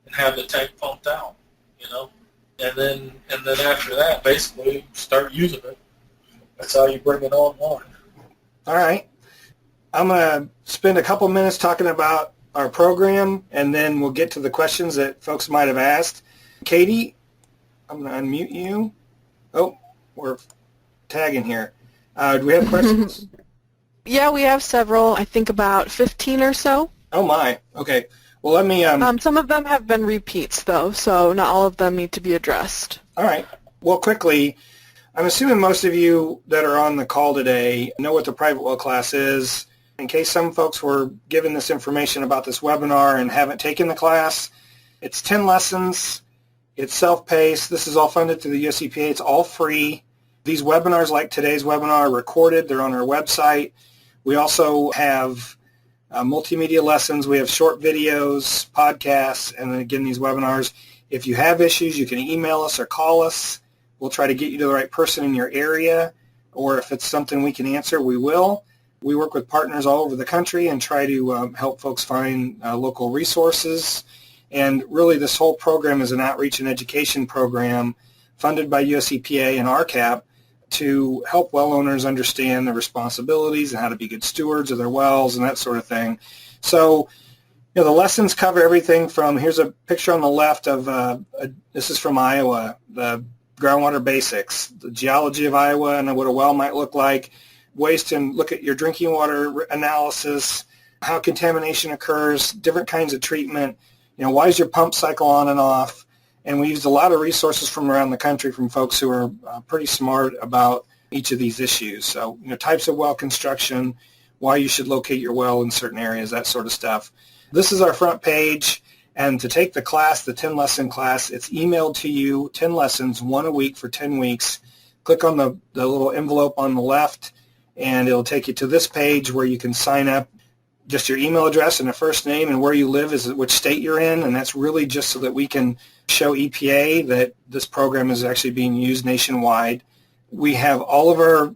and have the tank pumped out, and then after that, basically start using it. That's how you bring it online. All right. I'm going to spend a couple minutes talking about our program, and then we'll get to the questions that folks might have asked. Katie, I'm going to unmute you. Oh, we're tagging here. Do we have questions? Yeah, we have several. I think about 15 or so. Oh, my. Okay. Well, let me... some of them have been repeats, though, so not all of them need to be addressed. All right. Well, quickly, I'm assuming most of you that are on the call today know what the private well class is. In case some folks were given this information about this webinar and haven't taken the class, it's 10 lessons. It's self-paced. This is all funded through the US EPA. It's all free. These webinars, like today's webinar, are recorded. They're on our website. We also have multimedia lessons. We have short videos, podcasts, and then again, these webinars. If you have issues, you can email us or call us. We'll try to get you to the right person in your area, or if it's something we can answer, we will. We work with partners all over the country and try to help folks find local resources. And really, this whole program is an outreach and education program funded by US EPA and RCAP to help well owners understand their responsibilities and how to be good stewards of their wells and that sort of thing. So, the lessons cover everything from, here's a picture on the left of, this is from Iowa, the groundwater basics, the geology of Iowa and what a well might look like, ways to look at your drinking water analysis, how contamination occurs, different kinds of treatment, why is your pump cycle on and off. And we used a lot of resources from around the country from folks who are pretty smart about each of these issues. So, types of well construction, why you should locate your well in certain areas, that sort of stuff. This is our front page. And to take the class, the 10-lesson class, it's emailed to you, 10 lessons, one a week for 10 weeks. Click on the little envelope on the left, and it'll take you to this page where you can sign up. Just your email address and a first name and where you live, is which state you're in, and that's really just so that we can show EPA that this program is actually being used nationwide. We have all of our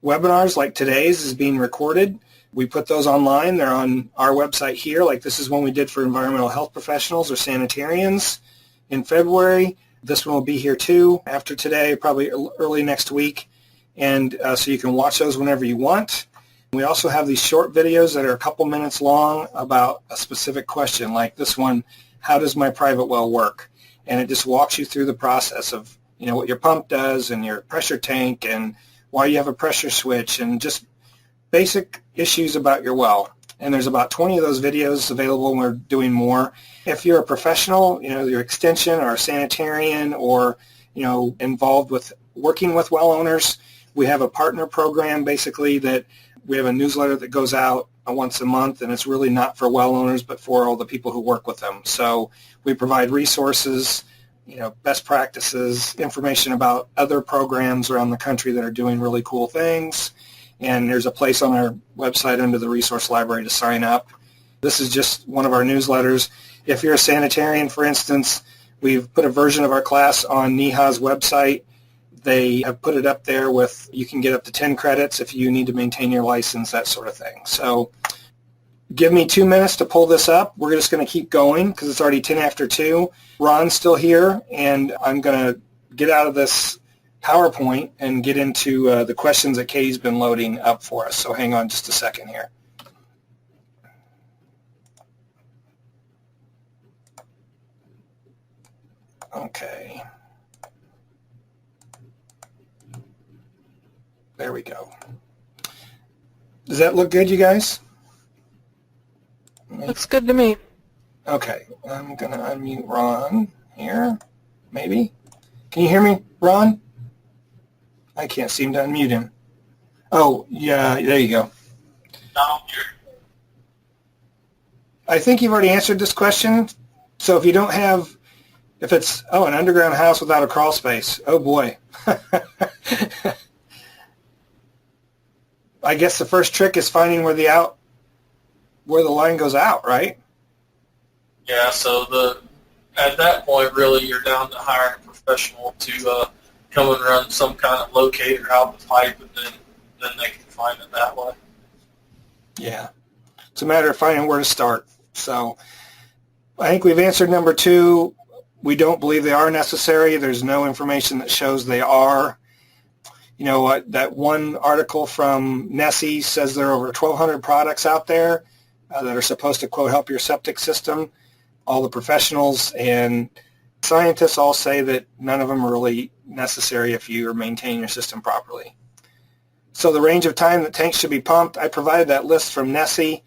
webinars, like today's, is being recorded. We put those online. They're on our website here. Like this is one we did for environmental health professionals or sanitarians in February. This one will be here too after today, probably early next week. And so you can watch those whenever you want. We also have these short videos that are a couple minutes long about a specific question, like this one, how does my private well work? And it just walks you through the process of, what your pump does and your pressure tank and why you have a pressure switch and just basic issues about your well. And there's about 20 of those videos available, and we're doing more. If you're a professional, your extension or a sanitarian or, involved with working with well owners, we have a partner program basically that we have a newsletter that goes out once a month, and it's really not for well owners but for all the people who work with them. So we provide resources, best practices, information about other programs around the country that are doing really cool things. And there's a place on our website under the resource library to sign up. This is just one of our newsletters. If you're a sanitarian, for instance, we've put a version of our class on NEHA's website. They have put it up there with, you can get up to 10 credits if you need to maintain your license, that sort of thing. So give me 2 minutes to pull this up. We're just going to keep going because it's already 10 after 2. Ron's still here, and I'm going to get out of this PowerPoint and get into the questions that Katie's been loading up for us. So hang on just a second here. Okay. There we go. Does that look good, you guys? Looks good to me. Okay, I'm going to unmute Ron here, maybe. Can you hear me, Ron? I can't seem to unmute him. Oh, yeah, there you go. Now I'm here. I think you've already answered this question. So if you don't have, if it's, an underground house without a crawl space, oh boy. I guess the first trick is finding where the line goes out, right? Yeah, so at that point, really, you're down to hiring a professional to come and run some kind of locator out the pipe, and then they can find it that way. Yeah. It's a matter of finding where to start. So I think we've answered number 2. We don't believe they are necessary. There's no information that shows they are. That one article from Nessie says there are over 1,200 products out there that are supposed to, quote, help your septic system. All the professionals and scientists all say that none of them are really necessary if you are maintaining your system properly. So the range of time that tanks should be pumped, I provided that list from Nessie.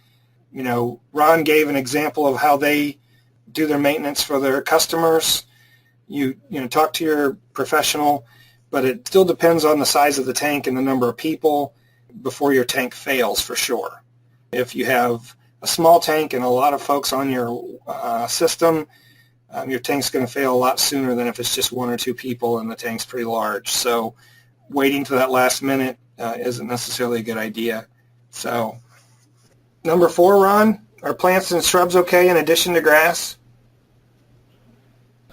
Ron gave an example of how they do their maintenance for their customers. You talk to your professional, but it still depends on the size of the tank and the number of people before your tank fails for sure. If you have a small tank and a lot of folks on your system, your tank's going to fail a lot sooner than if it's just 1 or 2 people and the tank's pretty large. So waiting to that last minute isn't necessarily a good idea. So number 4, Ron, are plants and shrubs okay in addition to grass?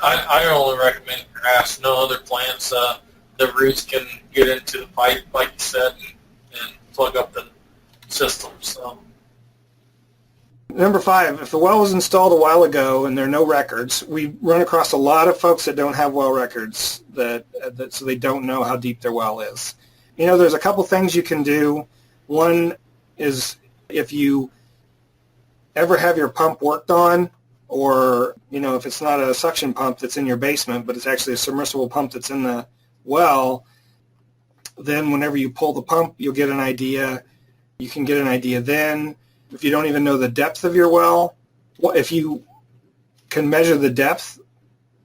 I only recommend grass, no other plants. The roots can get into the pipe, like you said, and plug up the system. So. Number 5, if the well was installed a while ago and there are no records, we run across a lot of folks that don't have well records, so they don't know how deep their well is. There's a couple things you can do. One is if you ever have your pump worked on, or, if it's not a suction pump that's in your basement, but it's actually a submersible pump that's in the well, then whenever you pull the pump, you'll get an idea. You can get an idea then. If you don't even know the depth of your well, if you can measure the depth,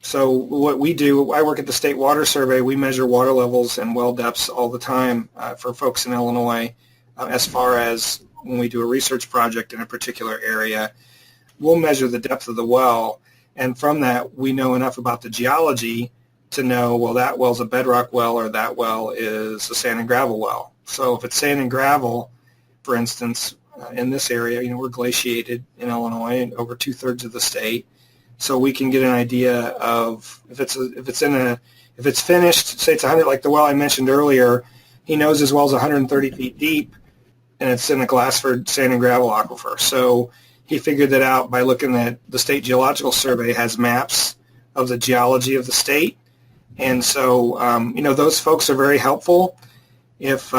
so what we do, I work at the State Water Survey. We measure water levels and well depths all the time for folks in Illinois. As far as when we do a research project in a particular area, we'll measure the depth of the well, and from that we know enough about the geology to know, well, that well's a bedrock well or that well is a sand and gravel well. So if it's sand and gravel, for instance, in this area, we're glaciated in Illinois and over 2/3 of the state, so we can get an idea of if it's finished, say it's 100, like the well I mentioned earlier, he knows his well's 130 feet deep, and it's in a Glassford sand and gravel aquifer. So he figured that out by looking at the State Geological Survey has maps of the geology of the state, and so those folks are very helpful. If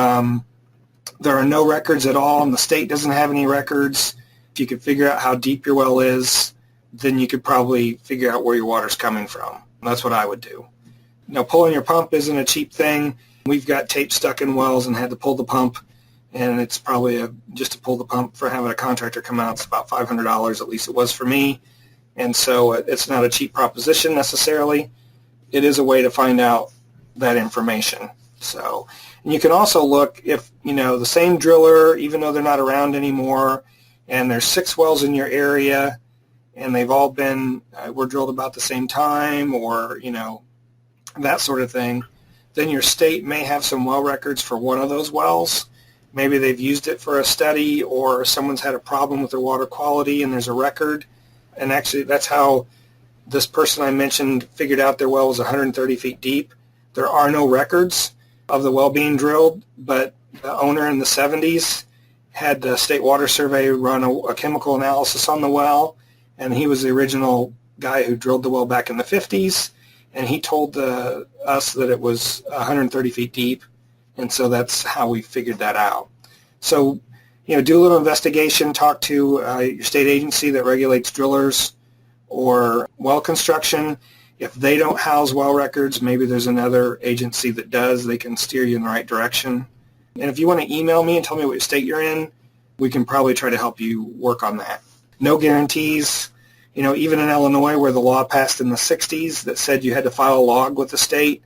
there are no records at all, and the state doesn't have any records, if you could figure out how deep your well is, then you could probably figure out where your water's coming from. That's what I would do. Now, pulling your pump isn't a cheap thing. We've got tape stuck in wells and had to pull the pump, and it's probably just to pull the pump for having a contractor come out, it's about $500, at least it was for me. And so it's not a cheap proposition necessarily. It is a way to find out that information. So, and you can also look if, the same driller, even though they're not around anymore, and there's 6 wells in your area, and they've all been, were drilled about the same time, or, that sort of thing, then your state may have some well records for one of those wells. Maybe they've used it for a study, or someone's had a problem with their water quality and there's a record. And actually, that's how this person I mentioned figured out their well was 130 feet deep. There are no records of the well being drilled, but the owner in the 70s had the State Water Survey run a chemical analysis on the well, and he was the original guy who drilled the well back in the 50s, and he told us that it was 130 feet deep, and so that's how we figured that out. So, do a little investigation, talk to your state agency that regulates drillers or well construction. If they don't house well records, maybe there's another agency that does. They can steer you in the right direction. And if you want to email me and tell me what state you're in, we can probably try to help you work on that. No guarantees. Even in Illinois, where the law passed in the 60s that said you had to file a log with the state,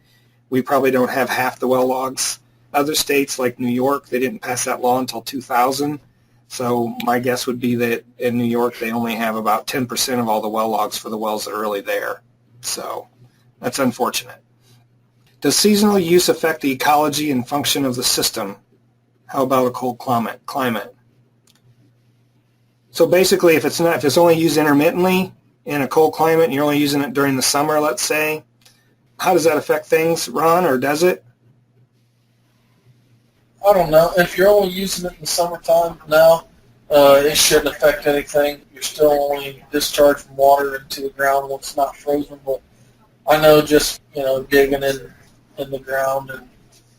we probably don't have half the well logs. Other states like New York, they didn't pass that law until 2000. So my guess would be that in New York, they only have about 10% of all the well logs for the wells that are really there. So that's unfortunate. Does seasonal use affect the ecology and function of the system? How about a cold climate? So basically, if it's only used intermittently in a cold climate and you're only using it during the summer, let's say, how does that affect things, Ron, or does it? I don't know. If you're only using it in the summertime, no, it shouldn't affect anything. You're still only discharging water into the ground when it's not frozen. But I know just, digging in the ground and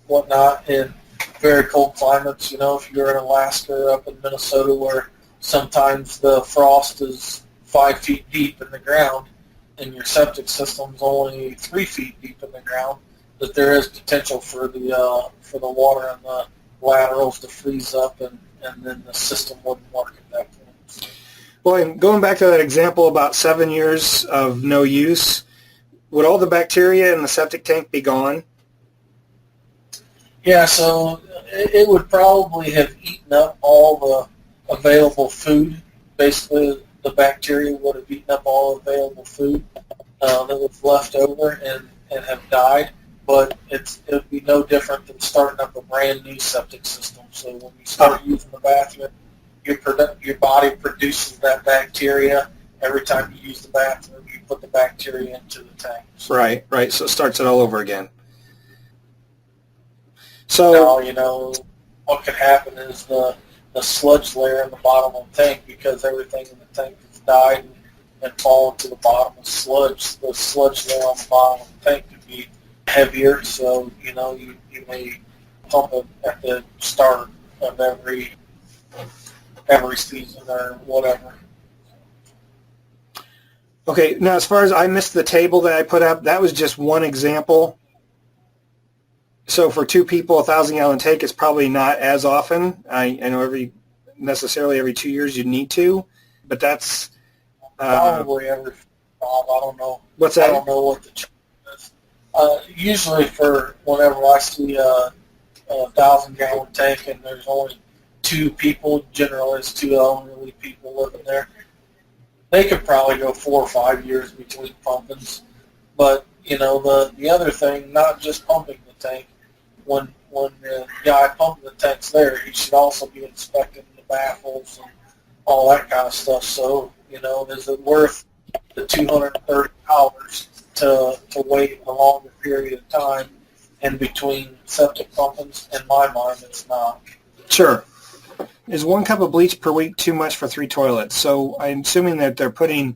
whatnot in very cold climates, if you're in Alaska or up in Minnesota where sometimes the frost is 5 feet deep in the ground and your septic system's only 3 feet deep in the ground, that there is potential for the water in the laterals to freeze up and then the system wouldn't work at that point. Well, and going back to that example about 7 years of no use, would all the bacteria in the septic tank be gone? Yeah, so it would probably have eaten up all the available food. Basically, the bacteria would have eaten up all available food that was left over and have died. But it would be no different than starting up a brand new septic system. So when you start using the bathroom, your body produces that bacteria. Every time you use the bathroom, you put the bacteria into the tank. Right. So it starts it all over again. So now, what could happen is the sludge layer in the bottom of the tank, because everything in the tank has died and fallen to the bottom of sludge. The sludge layer on the bottom of the tank could be heavier, so you may pump it at the start of every season or whatever. Okay, now as far as I missed the table that I put up, that was just one example. So for 2 people, a 1,000-gallon tank is probably not as often. I know every 2 years you need to, but that's probably every 5. I don't know. What's that? I don't know what the charge is. Usually for whenever I see a 1,000-gallon tank and there's only 2 people, generally it's 2 elderly people living there, they could probably go 4 or 5 years between pumpings. But the other thing, not just pumping the tank. When the guy pumping the tank's there, he should also be inspecting the baffles and all that kind of stuff. So, is it worth the $230 to wait a longer period of time in between septic pumpings? In my mind, it's not. Sure. Is 1 cup of bleach per week too much for 3 toilets? So I'm assuming that they're putting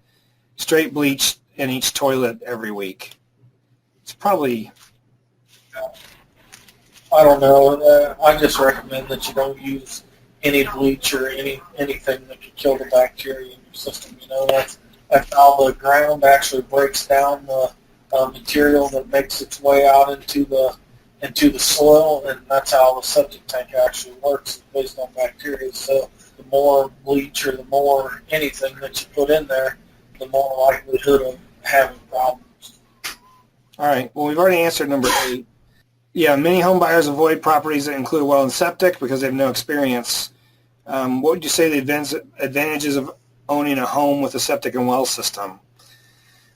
straight bleach in each toilet every week. It's probably... I don't know. I just recommend that you don't use any bleach or anything that could kill the bacteria in your system. That's how the ground actually breaks down the material that makes its way out into the soil, and that's how the septic tank actually works. It's based on bacteria. So the more bleach or the more anything that you put in there, the more likelihood of having problems. All right. Well, we've already answered number 8. Yeah, many home buyers avoid properties that include a well and septic because they have no experience. What would you say the advantages of owning a home with a septic and well system?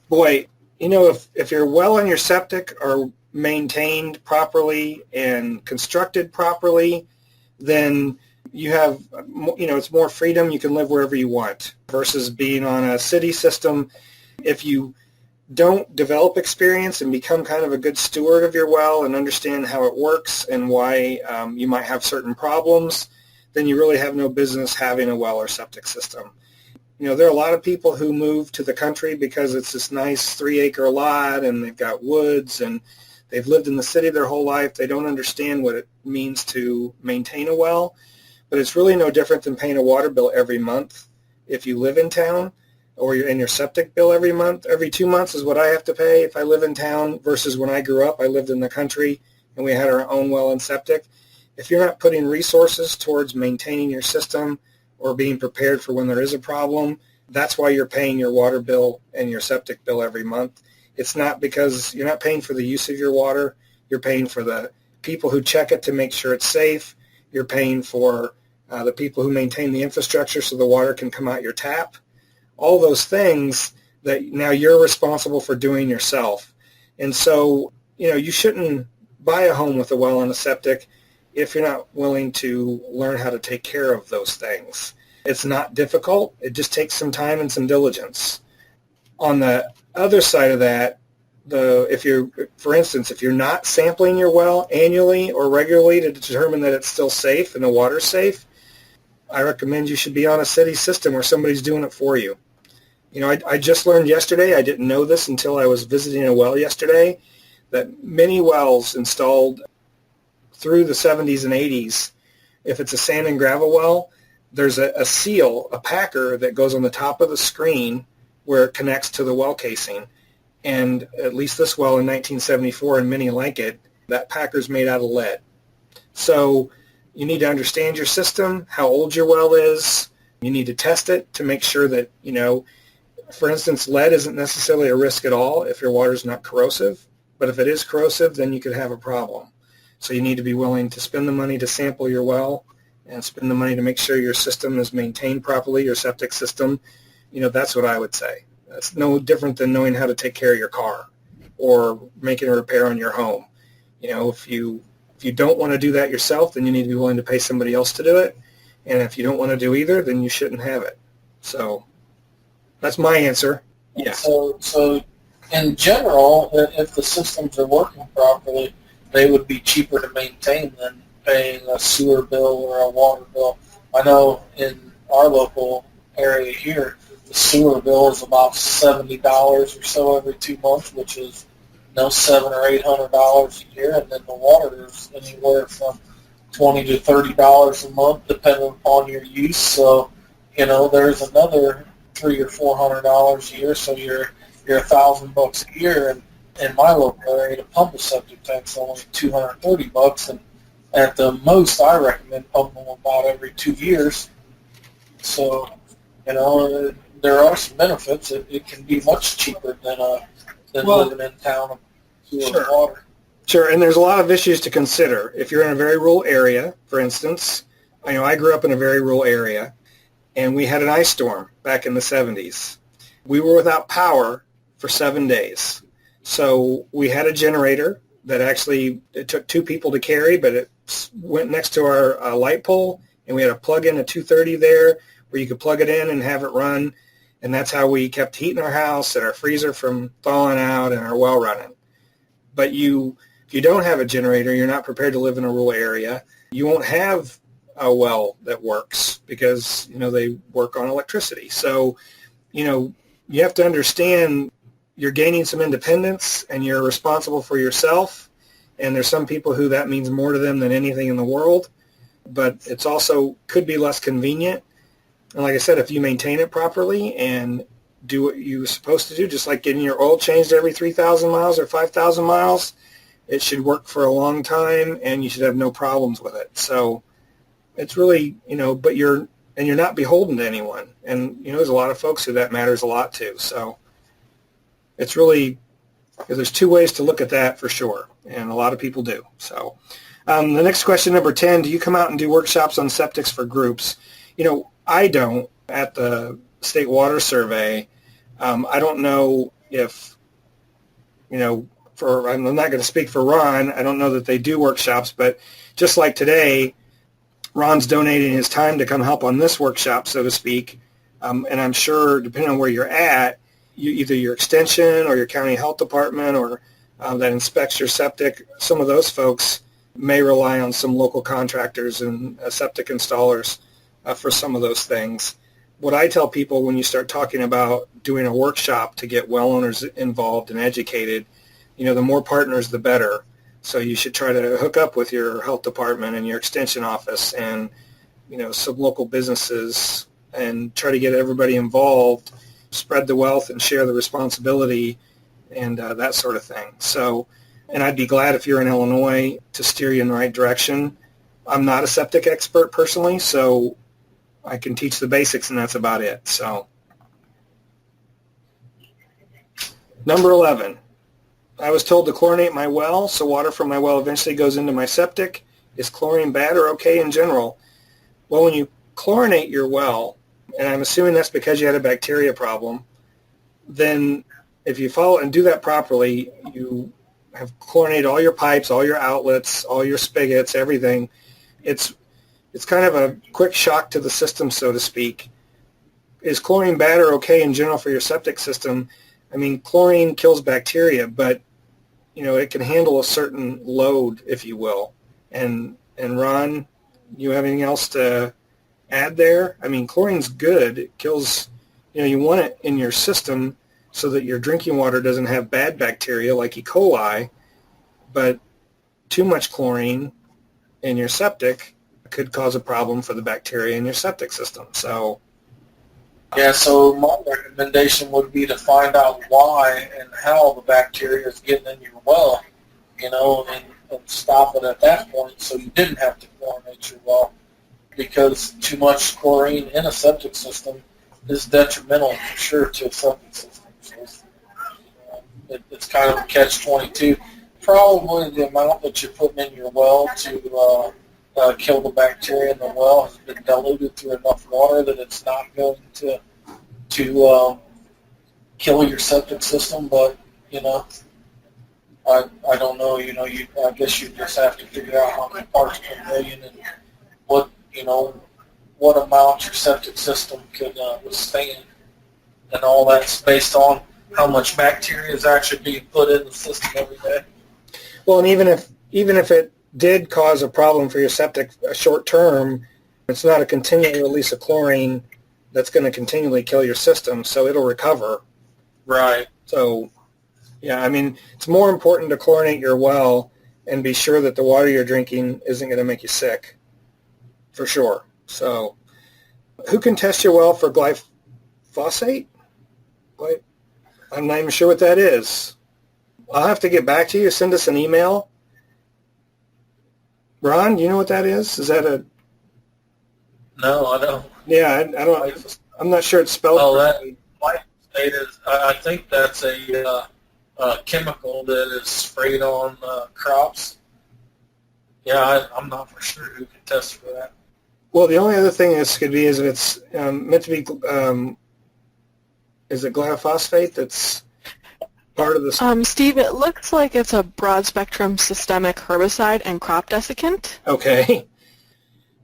Boy, if your well and your septic are maintained properly and constructed properly, then you have, it's more freedom. You can live wherever you want versus being on a city system. If you don't develop experience and become kind of a good steward of your well and understand how it works and why you might have certain problems, then you really have no business having a well or septic system. There are a lot of people who move to the country because it's this nice 3-acre lot and they've got woods and they've lived in the city their whole life. They don't understand what it means to maintain a well, but it's really no different than paying a water bill every month if you live in town, or your septic bill every month. Every 2 months is what I have to pay if I live in town versus when I grew up, I lived in the country and we had our own well and septic. If you're not putting resources towards maintaining your system or being prepared for when there is a problem, that's why you're paying your water bill and your septic bill every month. It's not because you're not paying for the use of your water. You're paying for the people who check it to make sure it's safe. You're paying for the people who maintain the infrastructure so the water can come out your tap. All those things that now you're responsible for doing yourself. And so, you shouldn't buy a home with a well and a septic if you're not willing to learn how to take care of those things. It's not difficult. It just takes some time and some diligence. On the other side of that, for instance, if you're not sampling your well annually or regularly to determine that it's still safe and the water's safe, I recommend you should be on a city system where somebody's doing it for you. I just learned yesterday, I didn't know this until I was visiting a well yesterday, that many wells installed through the 70s and 80s, if it's a sand and gravel well, there's a seal, a packer that goes on the top of the screen where it connects to the well casing. And at least this well in 1974, and many like it, that packer's made out of lead. So you need to understand your system, how old your well is. You need to test it to make sure that, for instance, lead isn't necessarily a risk at all if your water's not corrosive. But if it is corrosive, then you could have a problem. So you need to be willing to spend the money to sample your well and spend the money to make sure your system is maintained properly, your septic system. That's what I would say. That's no different than knowing how to take care of your car or making a repair on your home. If you don't want to do that yourself, then you need to be willing to pay somebody else to do it. And if you don't want to do either, then you shouldn't have it. So that's my answer. Yeah. So in general, if the systems are working properly, they would be cheaper to maintain than paying a sewer bill or a water bill. I know in our local area here, the sewer bill is about $70 or so every 2 months, which is $700 or $800 a year, and then the water is anywhere from $20 to $30 a month, depending upon your use. So, there's another $300 or $400 a year. So you're $1,000 a year, and in my local area, to pump a septic tank's only $230, and at the most, I recommend pumping them about every 2 years. So, there are some benefits. It can be much cheaper than living in town with water. Sure, and there's a lot of issues to consider. If you're in a very rural area, for instance, I grew up in a very rural area, and we had an ice storm back in the 70s. We were without power for 7 days. So we had a generator that actually, it took 2 people to carry, but it went next to our light pole, and we had a plug-in, a 230 there, where you could plug it in and have it run, and that's how we kept heat in our house and our freezer from thawing out and our well running. But if you don't have a generator, you're not prepared to live in a rural area, you won't have a well that works because, they work on electricity. So, you have to understand you're gaining some independence and you're responsible for yourself, and there's some people who that means more to them than anything in the world, but it's also could be less convenient. And like I said, if you maintain it properly and do what you're supposed to do, just like getting your oil changed every 3,000 miles or 5,000 miles, it should work for a long time, and you should have no problems with it. So it's really, but you're not beholden to anyone. And, there's a lot of folks who that matters a lot to. So it's really, there's two ways to look at that for sure, and a lot of people do. So the next question, number 10, do you come out and do workshops on septics for groups? I don't at the State Water Survey. I don't know if, I'm not going to speak for Ron. I don't know that they do workshops, but just like today, Ron's donating his time to come help on this workshop, so to speak. And I'm sure, depending on where you're at, either your extension or your county health department or that inspects your septic, some of those folks may rely on some local contractors and septic installers for some of those things. What I tell people when you start talking about doing a workshop to get well owners involved and educated, the more partners, the better. So you should try to hook up with your health department and your extension office and, some local businesses and try to get everybody involved, spread the wealth and share the responsibility and that sort of thing. So, and I'd be glad if you're in Illinois to steer you in the right direction. I'm not a septic expert personally, so I can teach the basics, and that's about it. So, number 11, I was told to chlorinate my well, so water from my well eventually goes into my septic. Is chlorine bad or okay in general? Well, when you chlorinate your well, and I'm assuming that's because you had a bacteria problem, then if you follow and do that properly, you have chlorinated all your pipes, all your outlets, all your spigots, everything. It's kind of a quick shock to the system, so to speak. Is chlorine bad or okay in general for your septic system? I mean, chlorine kills bacteria, but, it can handle a certain load, if you will. And Ron, you have anything else to add there? I mean, chlorine's good. It kills, you want it in your system so that your drinking water doesn't have bad bacteria like E. coli, but too much chlorine in your septic could cause a problem for the bacteria in your septic system. So, yeah, so my recommendation would be to find out why and how the bacteria is getting in your well, and stop it at that point so you didn't have to chlorinate your well, because too much chlorine in a septic system is detrimental for sure to a septic system. So, it's kind of a catch-22. Probably the amount that you're putting in your well to kill the bacteria in the well has been diluted through enough water that it's not going to kill your septic system. But I don't know. I guess you just have to figure out how many parts per million and what amount your septic system could withstand, and all that's based on how much bacteria is actually being put in the system every day. Well, and even if it did cause a problem for your septic short term, it's not a continual release of chlorine that's going to continually kill your system, so it'll recover. Right. So, yeah, I mean, it's more important to chlorinate your well and be sure that the water you're drinking isn't going to make you sick, for sure. So, who can test your well for glyphosate? I'm not even sure what that is. I'll have to get back to you. Send us an email. Ron, do you know what that is? Is that a... No, I don't. Yeah, I don't. I'm not sure it's spelled. Oh, that glyphosate is. I think that's a chemical that is sprayed on crops. Yeah, I'm not for sure who can test for that. Well, the only other thing this could be is if it's meant to be. Is it glyphosate that's part of the... Steve, it looks like it's a broad-spectrum systemic herbicide and crop desiccant. Okay.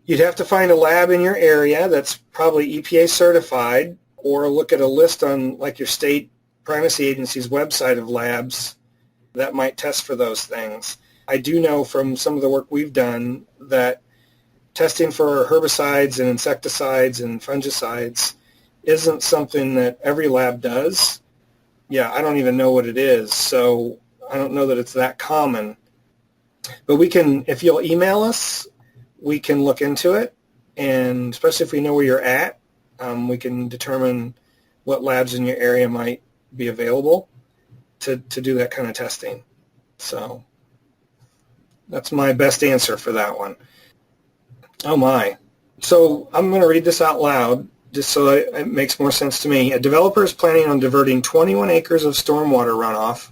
You'd have to find a lab in your area that's probably EPA certified, or look at a list on like your state primacy agency's website of labs that might test for those things. I do know from some of the work we've done that testing for herbicides and insecticides and fungicides isn't something that every lab does. Yeah, I don't even know what it is, so I don't know that it's that common. But we can, if you'll email us, we can look into it, and especially if we know where you're at, we can determine what labs in your area might be available to do that kind of testing. So that's my best answer for that one. Oh my. So I'm going to read this out loud just so it makes more sense to me. A developer is planning on diverting 21 acres of stormwater runoff,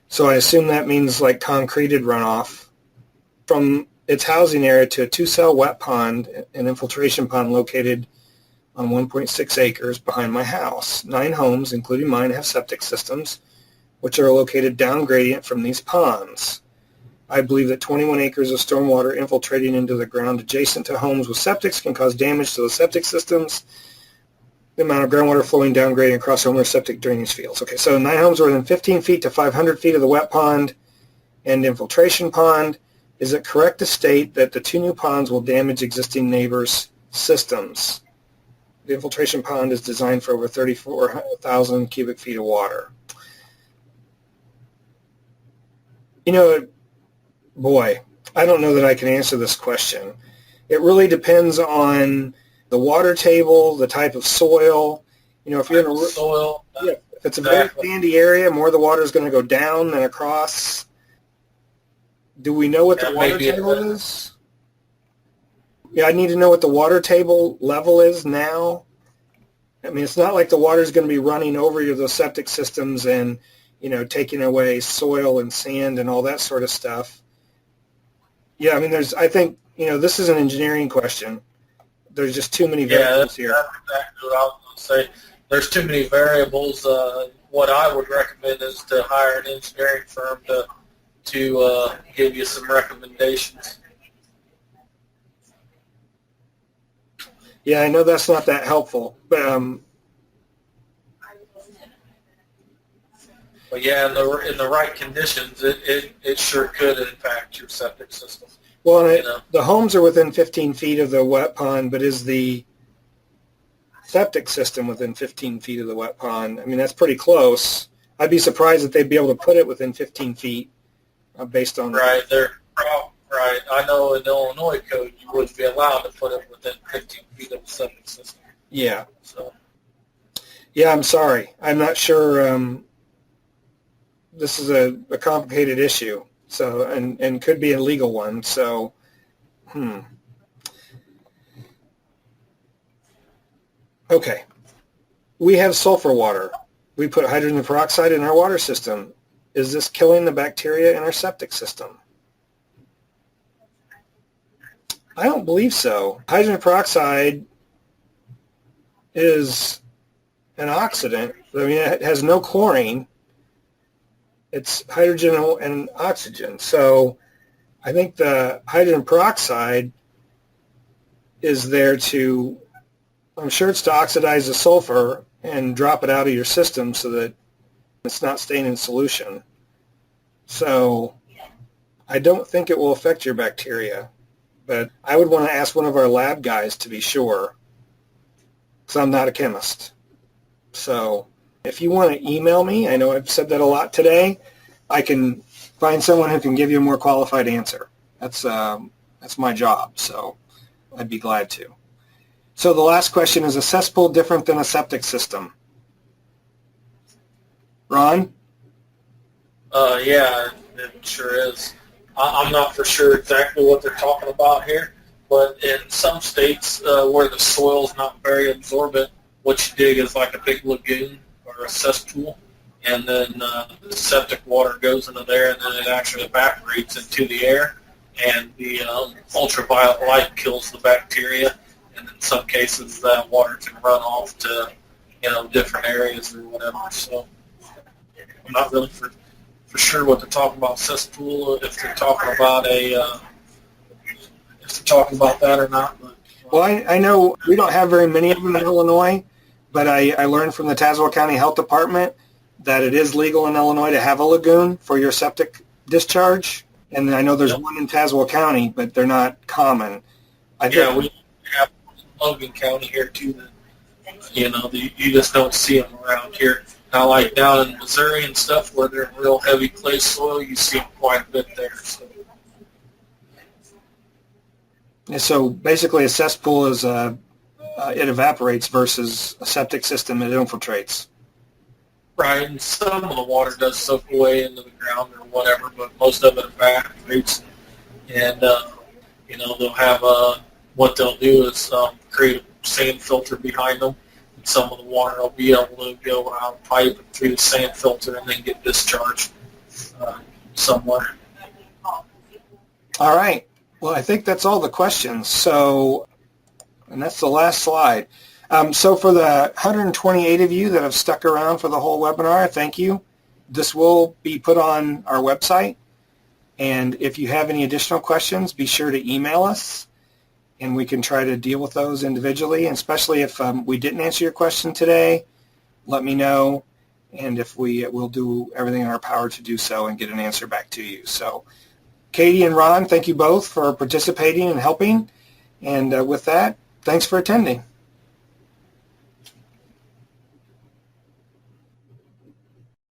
so I assume that means like concreted runoff, from its housing area to a 2-cell wet pond, an infiltration pond located on 1.6 acres behind my house. 9 homes, including mine, have septic systems, which are located down gradient from these ponds. I believe that 21 acres of stormwater infiltrating into the ground adjacent to homes with septics can cause damage to the septic systems. The amount of groundwater flowing down gradient across homeowner septic drainage fields. Okay, so 9 homes are within 15 feet to 500 feet of the wet pond and infiltration pond. Is it correct to state that the 2 new ponds will damage existing neighbors' systems? The infiltration pond is designed for over 34,000 cubic feet of water. You know, boy, I don't know that I can answer this question. It really depends on the water table, the type of soil. You know, if you're in a soil, if it's a very sandy area, more of the water is going to go down than across. Do we know what the water table is? Yeah, I need to know what the water table level is now. I mean, it's not like the water is going to be running over those septic systems and, you know, taking away soil and sand and all that sort of stuff. Yeah, I mean, I think, you know, this is an engineering question. There's just too many variables here. That's exactly what I was going to say. There's too many variables. What I would recommend is to hire an engineering firm to give you some recommendations. Yeah, I know that's not that helpful, but yeah, in the right conditions, it sure could impact your septic system. Well, and the homes are within 15 feet of the wet pond, but is the septic system within 15 feet of the wet pond? I mean, that's pretty close. I'd be surprised if they'd be able to put it within 15 feet based on... Right, right. I know in the Illinois code you wouldn't be allowed to put it within 15 feet of the septic system. Yeah. So. Yeah, I'm sorry. I'm not sure. This is a complicated issue, so and could be a legal one. So, Okay. We have sulfur water. We put hydrogen peroxide in our water system. Is this killing the bacteria in our septic system? I don't believe so. Hydrogen peroxide is an oxidant. I mean, it has no chlorine. It's hydrogen and oxygen. So I think the hydrogen peroxide is there to, I'm sure it's to oxidize the sulfur and drop it out of your system so that it's not staying in solution. So I don't think it will affect your bacteria, but I would want to ask one of our lab guys to be sure, because I'm not a chemist. So if you want to email me, I know I've said that a lot today, I can find someone who can give you a more qualified answer. That's my job, so I'd be glad to. So the last question, is a cesspool different than a septic system? Ron? Yeah, it sure is. I'm not for sure exactly what they're talking about here, but in some states where the soil is not very absorbent, what you dig is like a big lagoon or a cesspool, and then the septic water goes into there, and then it actually evaporates into the air, and the ultraviolet light kills the bacteria, and in some cases that water can run off to, different areas or whatever. So I'm not really for sure what they're talking about cesspool, if they're talking about that or not. But, well, I know we don't have very many of them in Illinois, but I learned from the Tazewell County Health Department that it is legal in Illinois to have a lagoon for your septic discharge. And I know there's one in Tazewell County, but they're not common. We have Logan County here too. That, you just don't see them around here. Now, like down in Missouri and stuff, where they're in real heavy clay soil, you see them quite a bit there. So. And so basically a cesspool is it evaporates versus a septic system that infiltrates. Right, and some of the water does soak away into the ground or whatever, but most of it evaporates. And, they'll have what they'll do is create a sand filter behind them. And some of the water will be able to go out a pipe through the sand filter and then get discharged somewhere. All right. Well, I think that's all the questions. So, and that's the last slide. So for the 128 of you that have stuck around for the whole webinar, thank you. This will be put on our website. And if you have any additional questions, be sure to email us, and we can try to deal with those individually. And especially if we didn't answer your question today, let me know. And if we'll do everything in our power to do so and get an answer back to you. So Katie and Ron, thank you both for participating and helping. And with that, thanks for attending.